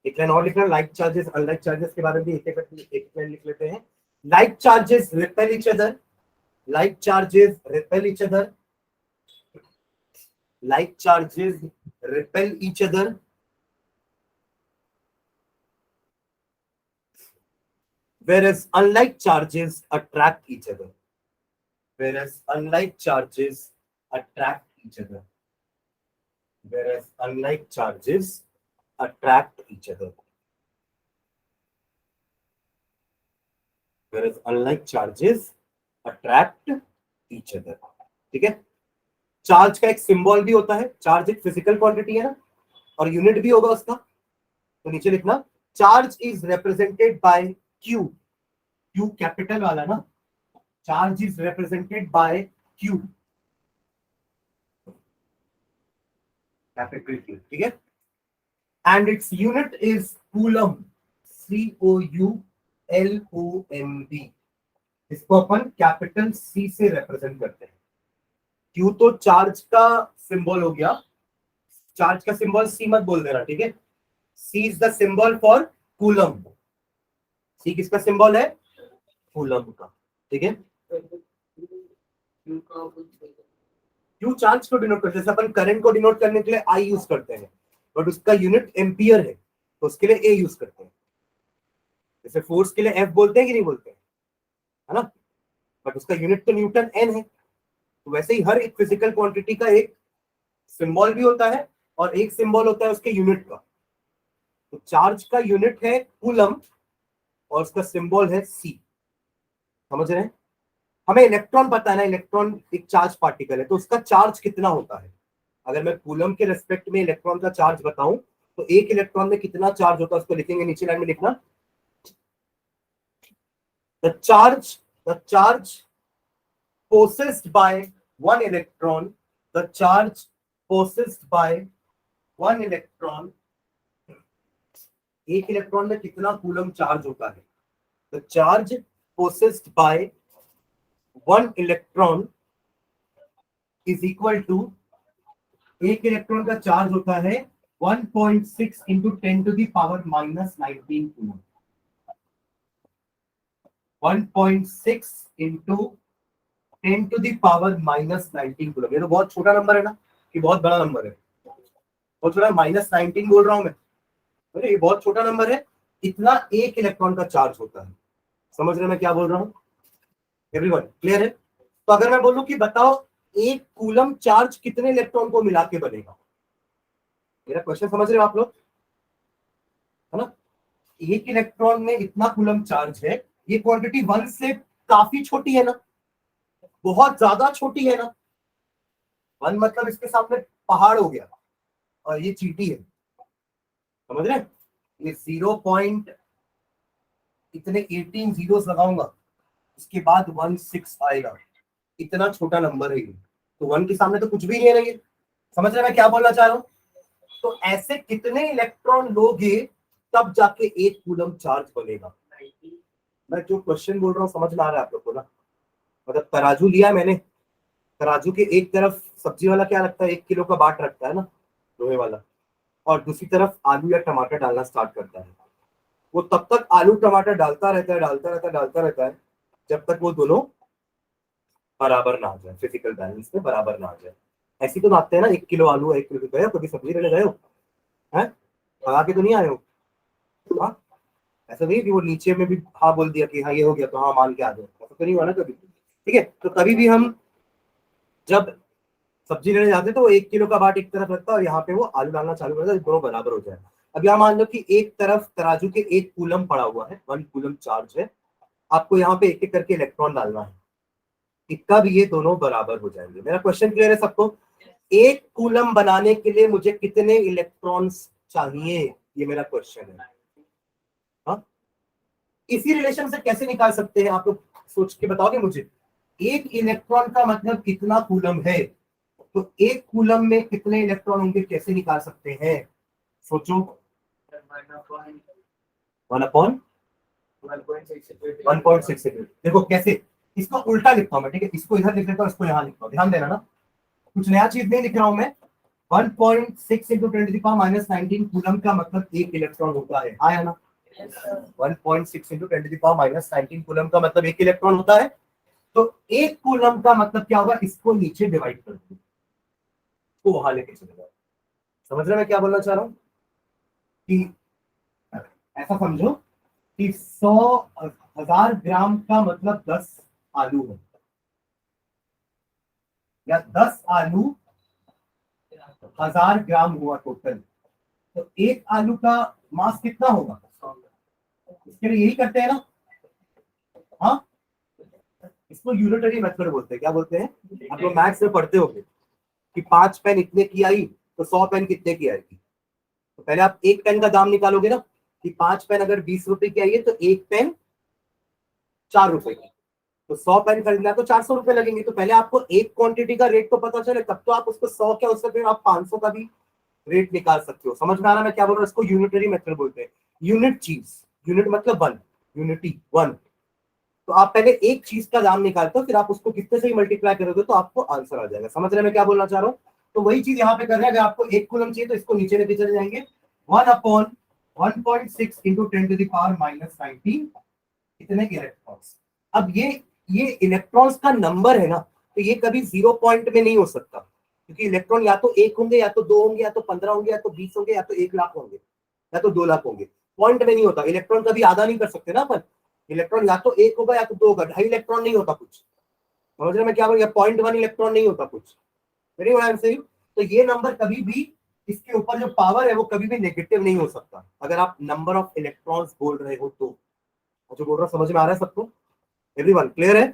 एक line और लिखना, like charges unlike charges के बारे में भी एक line लिख लेते हैं। Like charges repel each other, like charges repel each other, like charges repel each other, whereas unlike charges attract each other. Whereas unlike charges attract each other. Whereas unlike charges attract each other. Whereas unlike charges attract each other. ठीक है। Charge का एक symbol भी होता है, charge एक physical quantity है ना, और यूनिट भी होगा उसका। तो नीचे लिखना, charge is represented by Q, Q capital वाला ना, charge is represented by Q, capital Q, ठीक है। And its unit is coulomb, COULOMB। इसको अपन कैपिटल C से रिप्रेजेंट करते हैं। क्यू तो चार्ज का सिंबल हो गया, चार्ज का सिंबल C मत बोल देना, ठीक है। C is the symbol for coulomb. C किसका सिंबल है? कूलम का, ठीक है। क्यू चार्ज को डिनोट करते हैं, जैसे अपन करंट को डिनोट करने के लिए I यूज करते हैं, बट उसका यूनिट एम्पियर है, तो उसके लिए A यूज करते हैं। जैसे फोर्स के लिए F बोलते हैं कि नहीं बोलते हैं, है ना, बट उसका यूनिट तो न्यूटन N है। तो वैसे ही हर एक फिजिकल क्वांटिटी का एक सिंबल भी होता है और एक सिंबल होता है उसके यूनिट का। तो चार्ज का यूनिट है कूलम और उसका सिंबल है C। समझ रहे हैं? हमें इलेक्ट्रॉन पता है ना, इलेक्ट्रॉन एक चार्ज पार्टिकल है, तो उसका चार्ज कितना होता है। अगर मैं कूलम के रेस्पेक्ट में इलेक्ट्रॉन का चार्ज बताऊं तो एक इलेक्ट्रॉन में कितना चार्ज होता है उसको लिखेंगे, नीचे लाइन में लिखना, the charge possessed by one electron, the charge possessed by one electron, एक इलेक्ट्रॉन में कितना कूलम चार्ज होता है। the charge possessed by one electron is equal to, एक इलेक्ट्रॉन का चार्ज होता है 1.6 into 10 to the power minus 19 coulomb. 1.6 into 10 to the power minus 19 coulomb. ये तो बहुत छोटा नंबर है ना, कि बहुत बड़ा नंबर है? बहुत छोटा, माइनस 19 बोल रहा हूं मैं। अरे ये बहुत छोटा नंबर है, इतना एक इलेक्ट्रॉन का चार्ज होता है। समझ रहे मैं क्या बोल रहा हूँ? एवरीवन क्लियर है? तो अगर मैं बोलूं कि बताओ एक कूलम चार्ज कितने इलेक्ट्रॉन को मिला के बनेगा, मेरा क्वेश्चन समझ रहे हो आप लोग, है ना? एक इलेक्ट्रॉन में इतना कूलम चार्ज है, ये क्वांटिटी 1 से काफी छोटी है ना, बहुत ज्यादा छोटी है ना। 1 मतलब इसके सामने पहाड़ हो गया, और ये चींटी है। समझ रहे? ये 0 पॉइंट इतने 18 जीरोस लगाऊंगा, इसके बाद 16 आएगा, इतना छोटा नंबर है ये। तो 1 के सामने तो कुछ भी नहीं है ना ये। समझ रहे मैं क्या बोलना चाह रहा हूं? तो ऐसे कितने इलेक्ट्रॉन लोगे तब जाके एक कूलम चार्ज बनेगा? मैं जो क्वेश्चन बोल रहा हूँ समझ में आ रहा है आप लोग को ना? मतलब तराजू लिया मैंने, तराजू के एक तरफ सब्जी वाला क्या रखता है, 1 किलो का बाट रखता है ना, लोहे वाला, और दूसरी तरफ आलू या टमाटर डालना स्टार्ट करता है। वो तब तक आलू टमाटर डालता रहता है, डालता रहता है, डालता रहता है, जब तक वो दोनों बराबर ना आ जाए, फिजिकल बैलेंस में बराबर ना आ जाए। ऐसी तो नापते हैं ना, 1 किलो आलू, 1 किलो गए हो कभी सब्जी लेने गए हो? हैं? लगा के तो नहीं आए हो? हाँ, ऐसा नहीं कि वो नीचे में भी हाँ बोल दिया कि हाँ ये हो गया तो हाँ मान के आ जाओ, ऐसा तो नहीं हुआ ना कभी। ठीक है, तो कभी भी हम जब सब्जी लेने जाते हैं तो वो 1 किलो का बाट एक तरफ रखता है और यहाँ पे वो आलू डालना चालू करता है, दोनों बराबर हो जाए। अब यहाँ मान लो कि एक तरफ तराजू के 1 कूलम पड़ा हुआ है, 1 कूलम चार्ज है, आपको यहाँ पे एक एक करके इलेक्ट्रॉन डालना है, इतना भी ये दोनों बराबर हो जाएंगे। मेरा क्वेश्चन क्लियर है सबको? एक कूलम बनाने के लिए मुझे कितने इलेक्ट्रॉन्स चाहिए, ये मेरा क्वेश्चन है। हाँ, इसी रिलेशन से कैसे निकाल सकते हैं आप लोग सोच के बताओगे मुझे? एक इलेक्ट्रॉन का मतलब कितना कूलम है, तो एक कूलम में कितने इलेक्ट्रॉन होंगे कैसे निकाल सकते हैं? सोचो। 1/1.6। देखो कैसे, इसको उल्टा लिखता हूं मैं, ठीक है? इसको इधर लिख लेता हूं, इसको यहां लिखता हूं, ध्यान देना ना, कुछ नया चीज नहीं लिख रहा हूं मैं। 1.6 इंटू 10⁻⁻19 कूलम का मतलब एक इलेक्ट्रॉन होता है, आया ना? 1.6 इंटू 10⁻⁻19 कूलम का मतलब एक इलेक्ट्रॉन होता है। तो एक कूलम का मतलब क्या होगा, इसको नीचे डिवाइड कर दो, तो वहां लेके चले जाओ। समझ रहे मैं क्या बोलना चाह रहा हूँ? कि ऐसा समझो कि 100,000 ग्राम का मतलब 10 आलू है, या 10 आलू 1000 ग्राम हुआ टोटल। तो एक आलू का मास कितना होगा? इसके लिए यही करते हैं ना? हाँ, इसको यूनिटरी मेथड बोलते हैं। क्या बोलते हैं? आप लोग मैथ्स में पढ़ते होंगे कि 5 पेन इतने की आई तो 100 पेन कितने की आएगी। तो पहले आप एक पेन का दाम निकालोगे ना, कि 5 पेन अगर 20 रुपए की आई है तो एक पेन 4 रुपए की, तो 100 पेन खरीदना है तो 400 रुपए लगेंगे। तो पहले आपको एक क्वांटिटी का रेट तो पता चले, तब तो आप उसको 100 क्या उससे फिर आप 500 का भी रेट निकाल सकते हो। समझ में आ रहा मैं क्या बोल रहा हूँ? इसको यूनिटरी मेथड बोलते हैं। यूनिट चीज, यूनिट मतलब 1, यूनिटी 1। तो आप पहले एक चीज का दाम निकालते हो, फिर आप उसको कितने से ही मल्टीप्लाई करोगे तो आपको आंसर आ जाएगा। समझ रहे मैं क्या बोलना चाह रहा हूँ? तो वही चीज यहाँ पे कर रहे हैं। अगर आपको एक कूलम चाहिए तो इसको नीचे लेके चले जाएंगे, 1/1.6 इंटू 10⁻⁻19 इतने इलेक्ट्रॉन्स। अब ये इलेक्ट्रॉन्स का नंबर है ना, तो ये कभी 0 पॉइंट में नहीं हो सकता, क्योंकि इलेक्ट्रॉन या तो 1 होंगे, या तो 2 होंगे, या तो 15 होंगे, या तो 20 होंगे, या तो 1 लाख होंगे, या तो 2 लाख होंगे। पॉइंट में नहीं होता। इलेक्ट्रॉन कभी आधा नहीं कर सकते ना अपन। इलेक्ट्रॉन या तो 1 होगा या तो 2 होगा, 2.5 इलेक्ट्रॉन नहीं होता कुछ। समझ रहे मैं क्या बोल रहा हूं? 0.1 इलेक्ट्रॉन नहीं होता कुछ। Very good. तो ये नंबर कभी भी, इसके ऊपर जो पावर है वो कभी भी नेगेटिव नहीं हो सकता, अगर आप नंबर ऑफ इलेक्ट्रॉन्स बोल रहे हो तो। जो बोल रहा हूं समझ में आ रहा है सबको? एवरीवन क्लियर है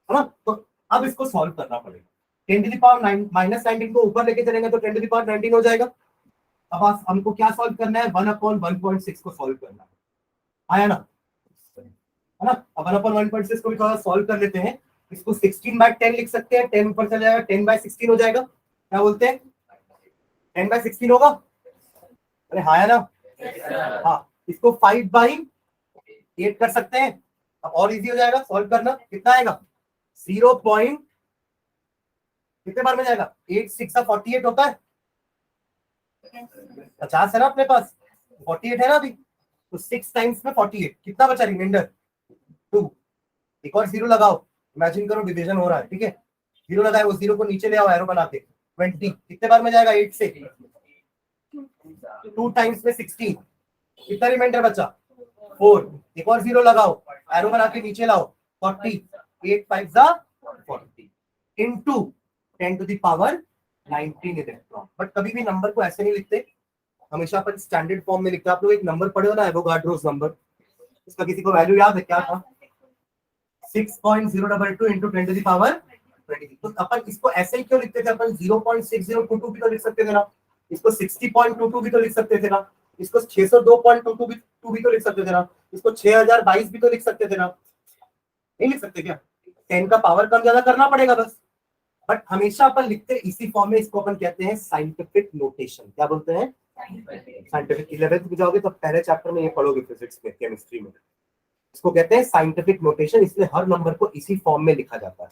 ना? तो अब इसको सॉल्व करना पड़ेगा। 10⁻⁻19 को ऊपर लेके चलेंगे तो 10⁻19 हो जाएगा। अब हमको क्या सॉल्व करना है? 1/1.6 को सॉल्व करना है, आया ना? है ना? अब 1/1.6 को भी थोड़ा सॉल्व कर लेते हैं। इसको 16/10 लिख सकते हैं, 10 ऊपर चला जाएगा, 10/16 हो जाएगा। क्या बोलते हैं? 10/16 होगा? अरे हाँ या ना? हाँ, इसको 5/8 कर सकते हैं। अब और इजी हो जाएगा सॉल्व करना। कितना आएगा? 0.0 कितने बार में जाएगा? 8 6 48 होता है, 50 है ना अपने पास, 48 है ना अभी, तो 6 टाइम्स में 48, कितना बचा रिमाइंडर? 2। एक और जीरो लगाओ, इमेजिन करो डिवीजन हो रहा है, ठीक है, जीरो लगाए, वो जीरो को नीचे ले आओ एरो बना के, 20 कितने बार में जाएगा? 8 से 2 टाइम्स में 16, कितना रिमाइंडर बचा? 4। एक और जीरो लगाओ, एरो बना के नीचे लाओ, 40, 8 5 जा 40 into 10 to the power 19 electron. But कभी भी नंबर को ऐसे नहीं लिखते, हमेशा अपन स्टैंडर्ड फॉर्म में लिखते हैं। आप लोग एक नंबर पढ़े हो ना, एवोगाड्रोस नंबर, इसका किसी को वैल्यू याद है क्या था? 6.022 इंटू 10 टू द पावर 20। तो अपन इसको ऐसे ही क्यों लिखते थे? अपन 0.6022 भी तो लिख सकते थे ना, इसको 60.22 भी तो लिख सकते थे ना, इसको 602.22 भी तो लिख सकते थे ना, इसको 6022 भी तो लिख सकते थे ना, नहीं लिख सकते क्या? 10 का पावर कम ज्यादा करना पड़ेगा बस। बट हमेशा अपन लिखते इसी फॉर्म में, इसको अपन कहते हैं साइंटिफिक नोटेशन। क्या बोलते हैं? साइंटिफिक। 11th में जाओगे तो पहले चैप्टर में ये पढ़ोगे, फिजिक्स में, केमिस्ट्री में, इसको कहते हैं साइंटिफिक नोटेशन, इसलिए हर नंबर को इसी फॉर्म में लिखा जाता है।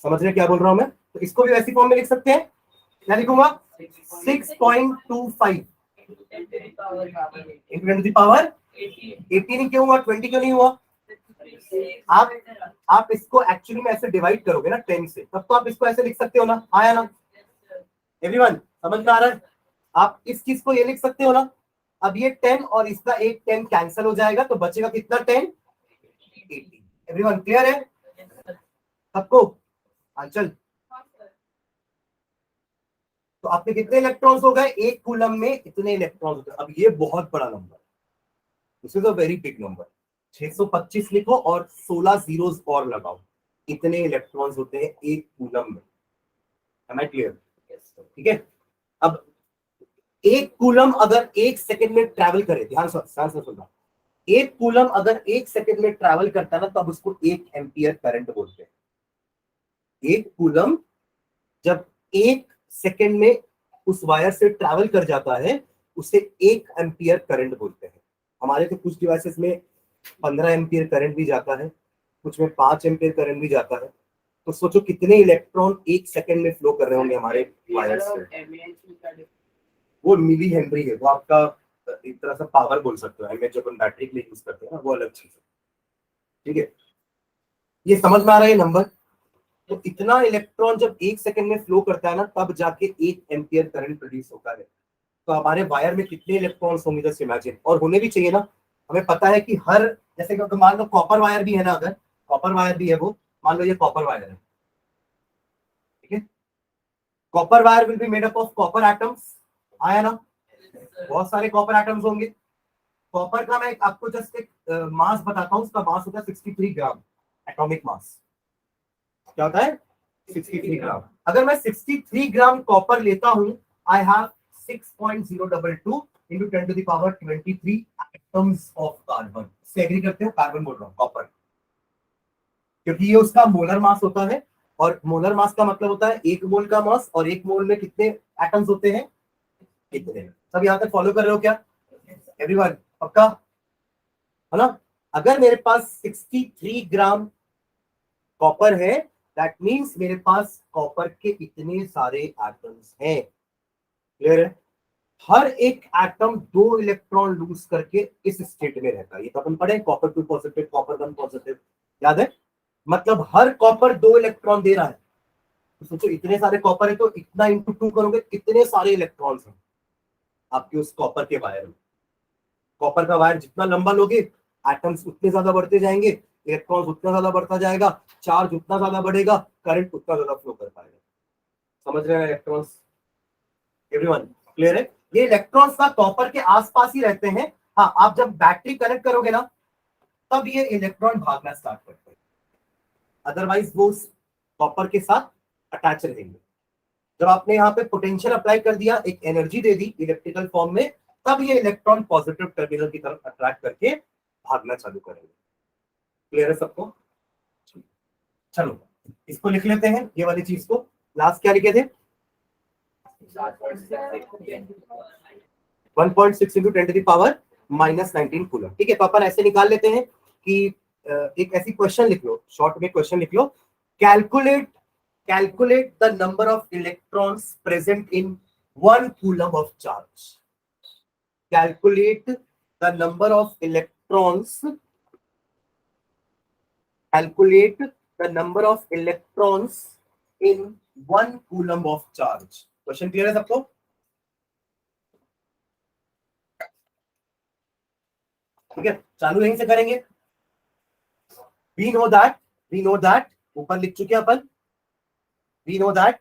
समझ रहे क्या बोल रहा हूं मैं? तो इसको भी ऐसी फॉर्म में लिख सकते हैं, क्या लिखूंगा? 6.25 इंटू 10 टू द पावर 18 क्यों हुआ? 20 क्यों नहीं हुआ? आप इसको एक्चुअली में ऐसे डिवाइड करोगे ना 10 से, तब तो आप इसको ऐसे लिख सकते हो ना, आया ना एवरीवन? समझ में आ रहा है? आप इस चीज को ये लिख सकते हो ना, अब ये 10 और इसका एक 10 कैंसिल हो जाएगा, तो बचेगा कितना? 10 80। एवरीवन क्लियर है सबको? चल, तो आपके कितने इलेक्ट्रॉन्स हो गए? एक कूलम में इतने इलेक्ट्रॉन्स होते हैं। अब ये बहुत बड़ा number, this is a very big number. 625 लिखो और 16 जीरोस और लगाओ, इतने इलेक्ट्रॉन्स होते हैं एक कूलम में। Am I clear? ठीक है। अब एक कूलम अगर 1 सेकंड में ट्रैवल करे, ध्यान से सुनना, एक कूलम अगर 1 सेकंड में ट्रैवल करता है ना, तब उसको 1 एम्पियर करंट बोलते हैं। एक कूलम जब 1 सेकंड में उस वायर से ट्रैवल कर जाता है, उसे 1 एम्पियर करंट बोलते हैं। हमारे तो कुछ डिवाइसेस में 15 एम्पियर करंट भी जाता है, कुछ में 5 एम्पियर करंट भी जाता है। तो सोचो कितने इलेक्ट्रॉन 1 सेकंड में फ्लो कर रहे होंगे हमारे वायर से। वो मिली हेनरी है, वो आपका एक तरह से पावर बोल सकते हो, एमएच जो अपन बैटरी के लिए यूज करते हैं ना, वो अलग चीज है। ठीक है, ये समझ में आ रहा है नंबर? तो इतना इलेक्ट्रॉन जब 1 सेकंड में फ्लो करता है ना, तब जाके 1 एम्पियर करंट प्रोड्यूस होता है। तो हमारे वायर में कितने इलेक्ट्रॉन्स होंगे जस्ट इमेजिन, और होने भी चाहिए ना। हमें पता है कि हर, जैसे कि मान लो कॉपर वायर भी है ना, अगर कॉपर वायर भी है, वो मान लो ये कॉपर वायर है, ठीक है, copper wire will be made up of copper atoms, आया ना? बहुत सारे कॉपर एटम्स होंगे। कॉपर का मैं आपको जस्ट एक मास बताता हूँ, उसका मास होता है 63 ग्राम, एटॉमिक मास क्या होता है? 63 ग्राम। अगर मैं 63 ग्राम कॉपर लेता हूं, I have 6.022 into 10 to the power 23 atoms of carbon. से एग्री करते हो? कार्बन बोल रहा हूं, कॉपर, क्योंकि ये उसका मोलर मास होता है, और मोलर मास का मतलब होता है 1 मोल का मास, और 1 मोल में कितने एटम्स होते हैं? कितने? सब यहां तक फॉलो कर रहे हो क्या एवरीवन? पक्का है ना? अगर मेरे पास 63 ग्राम कॉपर है, दैट मीन्स मेरे पास कॉपर के इतने सारे एटम्स हैं। क्लियर है? हर एक एटम 2 इलेक्ट्रॉन लूज करके इस स्टेट में रहता है। ये तो अपन पढ़े, कॉपर 2 पॉजिटिव, कॉपर 1 पॉजिटिव, याद है? मतलब हर कॉपर 2 इलेक्ट्रॉन दे रहा है। तो सोचो इतने सारे कॉपर है, तो इतना इंटू 2 करोगे, कितने सारे इलेक्ट्रॉन्स हैं आपके उस कॉपर के वायर में। कॉपर का वायर जितना लंबा लोगे, एटम्स उतने ज्यादा बढ़ते जाएंगे, इलेक्ट्रॉन्स उतना ज्यादा बढ़ता जाएगा, चार्ज उतना ज्यादा बढ़ेगा, करंट उतना ज्यादा फ्लो कर पाएगा। समझ रहे हैं इलेक्ट्रॉन्स एवरीवन? क्लियर है? ये इलेक्ट्रॉन्स ना कॉपर के आसपास ही रहते हैं। हाँ, आप जब बैटरी कनेक्ट करोगे ना, तब ये इलेक्ट्रॉन भागना स्टार्ट करते हैं, अदरवाइज वो कॉपर के साथ अटैच रहेंगे। जब आपने यहाँ पे पोटेंशियल अप्लाई कर दिया, एक एनर्जी दे दी इलेक्ट्रिकल फॉर्म में, तब ये इलेक्ट्रॉन पॉजिटिव टर्मिनल की तरफ अट्रैक्ट करके भागना चालू करेंगे। क्लियर है सबको? चलो इसको लिख लेते हैं, ये वाली चीज को। लास्ट क्या लिखे थे? 1.6 into 10 to the power -19 coulomb. ठीक है, तो अपन ऐसे निकाल लेते हैं कि एक ऐसी क्वेश्चन लिख लो, शॉर्ट में क्वेश्चन लिख लो, calculate Calculate the number of electrons present in 1 coulomb of charge. Calculate the number of electrons. Calculate the number of electrons in 1 coulomb of charge. Question clear है सबको? ठीक है, चालू यहीं से करेंगे. We know that ऊपर लिख चुके अपन. We know that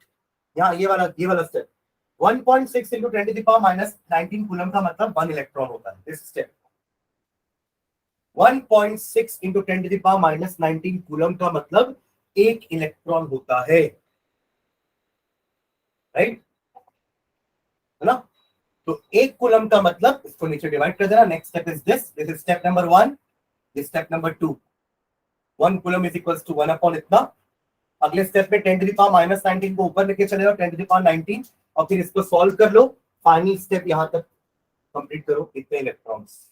यहाँ ये वाला step 1.6 into 10 to the power minus 19 coulomb का मतलब 1 इलेक्ट्रॉन होता है. This step 1.6 into 10 to the power minus 19 coulomb का मतलब 1 इलेक्ट्रॉन होता है. राइट है ना? तो 1 कूलम का मतलब इसको नीचे डिवाइड कर देना. Next step is this is step number 1. This step number 2. 1 coulomb is equals to 1 upon इतना. अगले स्टेप में 10 टू द पावर माइनस 19 को ऊपर लेके चले जाओ 10 टू द पावर 19 और फिर इसको सॉल्व कर लो. फाइनल स्टेप यहां तक कंप्लीट करो. कितने इलेक्ट्रॉन्स?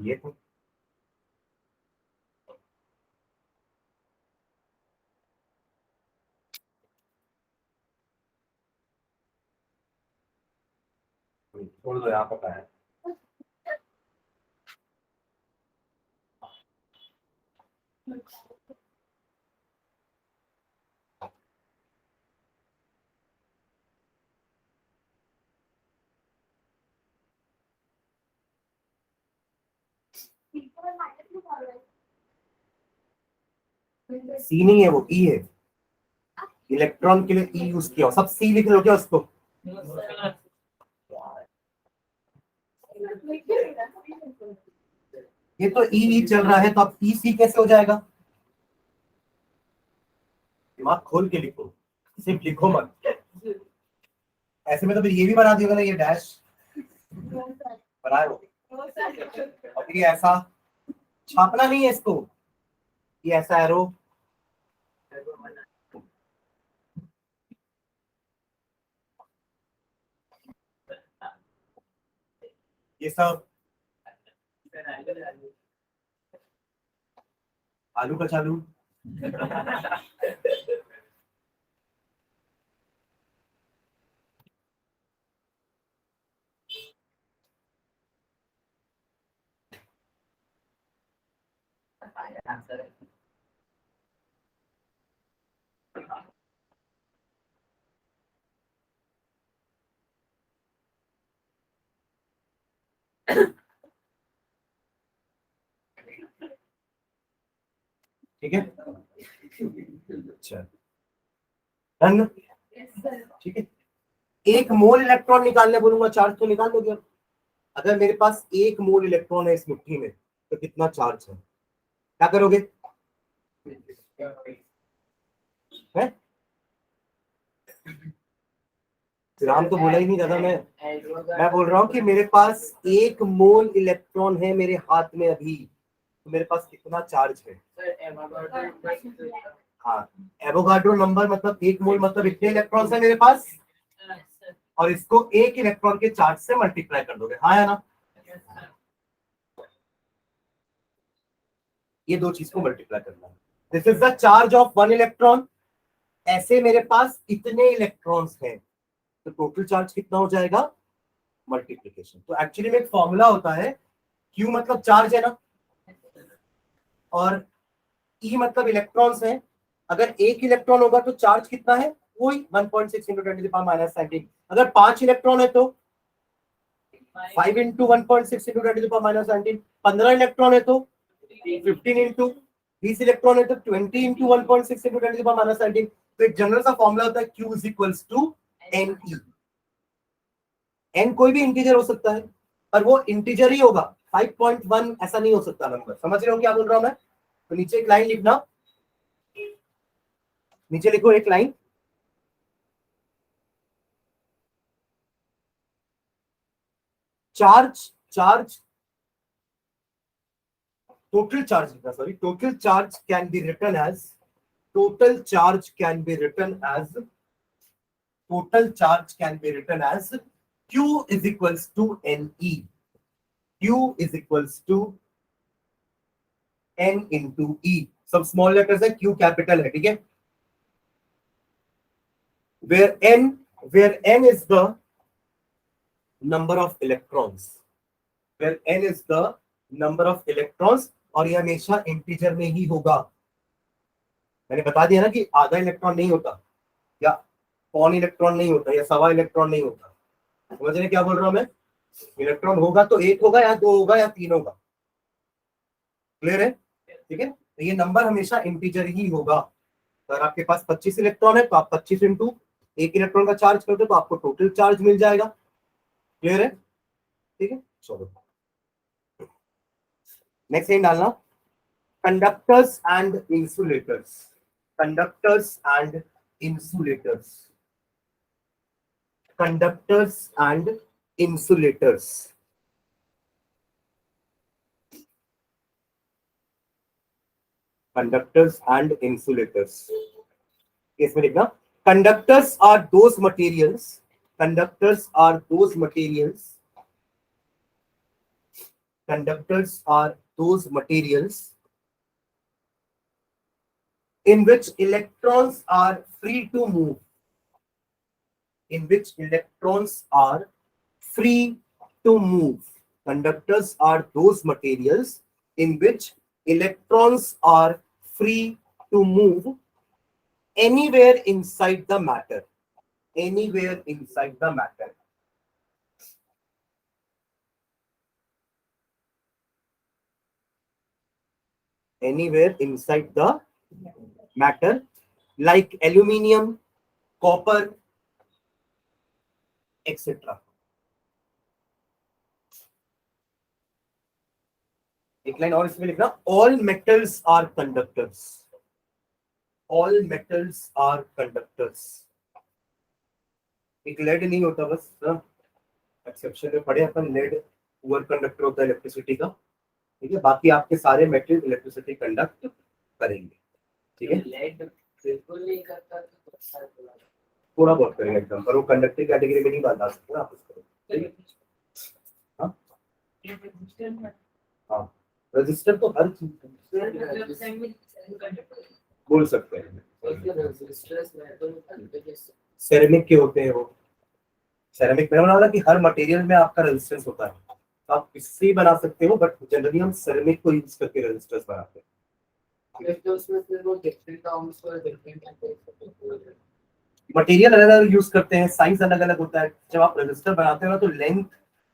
ये छोड़ दो, यहाँ पता है. सी नहीं है, वो ई है. इलेक्ट्रॉन के लिए ई यूज किया. सब सी लिख लो क्या उसको? ये तो ई चल रहा है तो अब ई सी कैसे हो जाएगा? दिमाग खोल के लिखो, सिर्फ लिखो मत. ऐसे में तो फिर ये भी बना दिया ना, ये डैश बनाए हो और ये ऐसा छापना नहीं है इसको. ये ऐसा एरो ये सब आलू का चालू. ठीक है. अच्छा डन. ठीक है, 1 मोल इलेक्ट्रॉन निकालने बोलूंगा. चार्ज तो निकाल दोगे. अगर मेरे पास 1 मोल इलेक्ट्रॉन है इस मिट्टी में तो कितना चार्ज है? क्या करोगे? है? राम तो बोला ही नहीं दादा. मैं बोल रहा हूँ कि मेरे पास 1 मोल इलेक्ट्रॉन है मेरे हाथ में अभी, तो मेरे पास कितना चार्ज है? हाँ, एवोगाड्रो नंबर मतलब 1 मोल मतलब इतने इलेक्ट्रॉन्स है मेरे पास, और इसको 1 इलेक्ट्रॉन के चार्ज से मल्टीप्लाई कर दोगे. हाँ या ना? ये दो चीज को मल्टीप्लाई करना है. This is the charge of 1 electron. ऐसे मेरे पास इतने इलेक्ट्रॉन्स हैं तो टोटल चार्ज कितना हो जाएगा? मल्टीप्लीकेशन. तो एक्चुअली में एक फॉर्मूला होता है. Q मतलब चार्ज है ना, और E मतलब इलेक्ट्रॉन्स है. अगर 1 इलेक्ट्रॉन होगा तो चार्ज कितना है? वही 1.6 into 10 to the power minus 19. अगर 5 इलेक्ट्रॉन है तो 5 into 1.6 into 10 to the power minus 19. 15 electron है तो 15 into 20 इलेक्ट्रॉन है तो 20 into 1.6 into 10 to the power minus 19. तो एक जनरल सा फॉर्मूला होता है Q is equals to NE. N कोई भी इंटीजर हो सकता है, पर वो इंटीजर ही होगा. 5.1 ऐसा नहीं हो सकता नंबर. समझ रहे हो क्या बोल रहा हूं मैं? तो नीचे एक लाइन लिखना. नीचे लिखो एक line. Charge charge total charge, sorry, total charge can be written as total charge can be written as total charge can be written as q is equals to ne. q is equals to n into e. सब small letters है, q capital है, ठीक है. where n is the number of electrons, where n is the number of electrons, और ये हमेशा integer में ही होगा. मैंने बता दिया ना कि आधा इलेक्ट्रॉन नहीं होता, या पौन इलेक्ट्रॉन नहीं होता, या सवा इलेक्ट्रॉन नहीं होता. समझ रहे क्या बोल रहा हूं मैं? इलेक्ट्रॉन होगा तो एक होगा या दो होगा या तीन होगा. क्लियर है? ठीक है. तो ये नंबर हमेशा इंटीजर ही होगा. अगर आपके पास 25 इलेक्ट्रॉन है तो आप 25 इंटू एक इलेक्ट्रॉन का चार्ज करते हो तो आपको टोटल चार्ज मिल जाएगा. क्लियर है? ठीक है. चलो नेक्स्ट लाइन डालना. Conductors and insulators. Conductors and insulators. Conductors and insulators. Conductors and insulators. इसमें लिखना conductors are those materials. Conductors are those materials. Conductors are those materials in which electrons are free to move. In which electrons are free to move. Conductors are those materials in which electrons are free to move anywhere inside the matter. Anywhere inside the matter. Anywhere inside the matter, like aluminium, copper, etc. एक line और इसमें लिखना. All metals are conductors. All metals are conductors. एक lead नहीं होता, बस exception में पढ़े अपन, लेड पुअर कंडक्टर होता है इलेक्ट्रिसिटी का. ठीक है. बाकी आपके सारे मेटल इलेक्ट्रिसिटी कंडक्ट करेंगे. ठीक है. लेड बिल्कुल नहीं करता, थोड़ा बहुत करेंगे एकदम, पर वो कंडक्टर कैटेगरी में नहीं डाल सकते आप उसको. हाँ, रजिस्टर तो हर चीज बोल सकते हैं. सेरेमिक के होते हैं वो. सेरेमिक में बना कि हर मटेरियल में आपका रेजिस्टेंस होता है, तो आप इससे बना सकते हो, बट जनरली हम सेरेमिक को यूज करके रेजिस्टेंस बनाते हैं. मटेरियल अलग अलग यूज करते हैं, साइज अलग अलग होता है. जब आप रजिस्टर बनाते हो ना, तो length,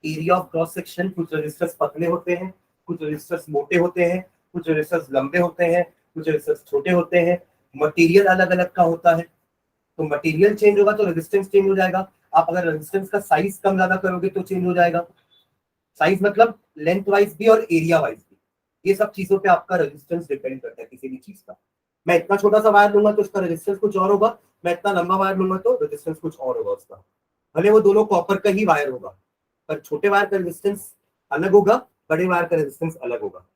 area of cross section, कुछ रजिस्टर्स पतले होते हैं, कुछ रजिस्टर्स मोटे होते हैं, कुछ रजिस्टर्स लंबे होते हैं, कुछ रजिस्टर्स छोटे होते हैं. मटेरियल अलग अलग का होता है, तो मटेरियल चेंज होगा तो रेजिस्टेंस चेंज हो जाएगा. आप अगर रेजिस्टेंस का साइज कम ज्यादा करोगे तो चेंज हो जाएगा. साइज मतलब लेंथ वाइज भी और एरिया वाइज भी. ये सब चीजों पे आपका रेजिस्टेंस डिपेंड करता है किसी भी चीज का. मैं इतना छोटा सा वायर लूंगा तो उसका रेजिस्टेंस कुछ और होगा, मैं इतना लंबा वायर लूंगा तो रेजिस्टेंस कुछ और होगा उसका. भले वो दोनों कॉपर का ही वायर होगा, पर छोटे वायर का रेजिस्टेंस अलग होगा, बड़े वायर का रेजिस्टेंस अलग होगा.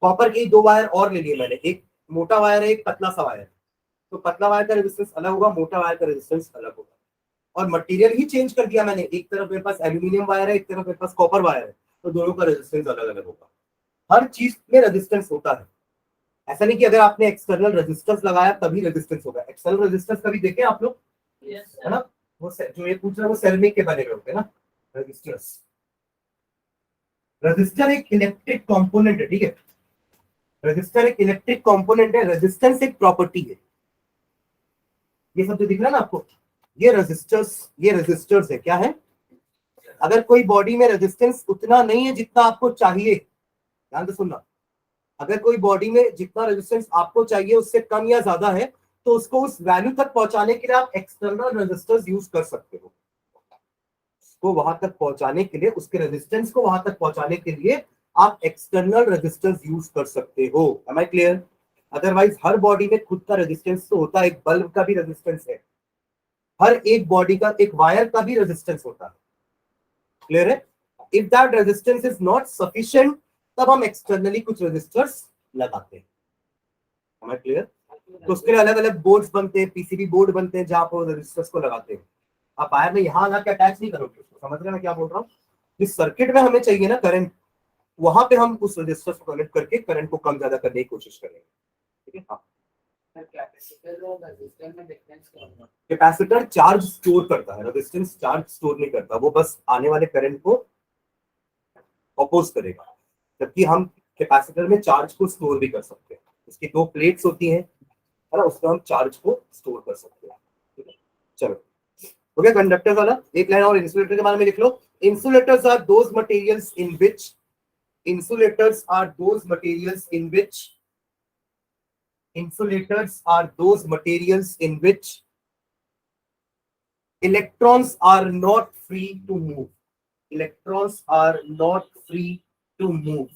कॉपर के दो वायर और ले लिए मैंने, एक मोटा वायर है, एक पतला सा वायर. तो पतला वायर का रेजिस्टेंस अलग होगा, मोटा वायर का रेजिस्टेंस अलग होगा. और मटेरियल ही चेंज कर दिया मैंने, एक तरफ मेरे पास एल्यूमिनियम वायर है, एक तरफ मेरे पास कॉपर वायर है, तो दोनों का रेजिस्टेंस अलग अलग होगा. हर चीज में रेजिस्टेंस होता है. ऐसा नहीं कि अगर आपने एक्सटर्नल रेजिस्टेंस लगाया तभी रेजिस्टेंस होगा. एक्सटर्नल रेजिस्टेंस कभी देखे आप लोग? है ना, वो जो ये पूछ रहा है वो सेरेमिक के बने हुए होते हैं ना रजिस्टर्स. रजिस्टर एक इलेक्ट्रिक कंपोनेंट है. ठीक है, रजिस्टर एक इलेक्ट्रिक कंपोनेंट है, रेजिस्टेंस एक प्रॉपर्टी है. ये सब जो दिख रहा है ना आपको, ये रजिस्टर्स है. क्या है? अगर कोई बॉडी में रेजिस्टेंस उतना नहीं है जितना आपको चाहिए, ध्यान से सुनना, अगर कोई बॉडी में जितना रेजिस्टेंस आपको चाहिए उससे कम या ज्यादा है, तो उसको उस वैल्यू तक पहुंचाने के लिए आप एक्सटर्नल रेजिस्टर्स यूज कर सकते हो. उसको वहां तक पहुंचाने के लिए, उसके रेजिस्टेंस को वहां तक पहुंचाने के लिए आप एक्सटर्नल रेजिस्टेंस यूज कर सकते हो. Am I clear? अदरवाइज हर बॉडी में खुद का रेजिस्टेंस तो होता है. एक बल्ब का भी रेजिस्टेंस है, हर एक बॉडी का, एक वायर का भी रेजिस्टेंस होता है. क्लियर है? If that resistance is not sufficient तब हम एक्सटर्नली कुछ रेजिस्टर्स लगाते हैं। Am I clear? तो उसके लिए अलग अलग बोर्ड्स बनते हैं, पीसीबी बोर्ड बनते हैं जहां पर रेजिस्टर्स को लगाते हैं। आप वायर में यहाँ ला के अटैच नहीं करोगे उसको, समझ रहे हैं मैं क्या बोल रहा हूँ? जिस सर्किट में हमें चाहिए ना करंट, वहां पे हम उस रेजिस्टर्स को कनेक्ट करके करंट को कम ज्यादा करने की कोशिश करेंगे। ठीक है, हाँ। कैपेसिटर चार्ज स्टोर करता है, रेजिस्टेंस चार्ज स्टोर नहीं करता, वो बस आने वाले करंट को अपोज करेगा, जबकि हम कैपेसिटर में चार्ज को स्टोर भी कर सकते हैं। उसकी दो प्लेट्स होती हैं, है ना, उसमें हम चार्ज को स्टोर कर सकते हैं। ठीक है, चलो हो गया कंडक्टर वाला। एक लाइन और इंसुलेटर के बारे में लिख लो। Insulators are those materials in which insulators are those materials in which electrons are not free to move. Electrons are not free to move.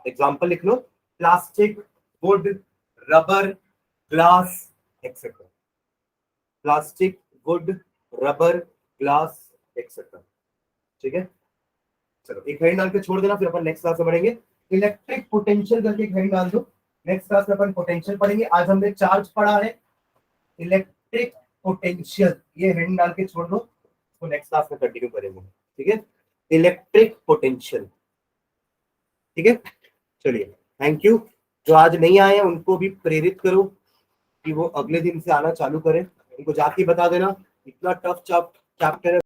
Example लिख लो, plastic, wood, rubber, glass, etc. Plastic, wood, rubber, glass, etc. ठीक है, चलो एक heading डाल के छोड़ देना, फिर अपन नेक्स्ट क्लास में पढ़ेंगे। इलेक्ट्रिक पोटेंशियल करके एक हेडिंग डाल दो, नेक्स्ट क्लास में अपन पोटेंशियल पढ़ेंगे। आज हमने चार्ज पढ़ा है, इलेक्ट्रिक पोटेंशियल, ये हेडिंग डाल के छोड़ दो, तो नेक्स्ट क्लास में कंटिन्यू करेंगे। ठीक है, इलेक्ट्रिक पोटेंशियल। ठीक है, चलिए थैंक यू। जो आज नहीं आए हैं उनको भी प्रेरित करो कि वो अगले दिन से आना चालू करें। उनको जाके बता देना इतना टफ चैप्टर है।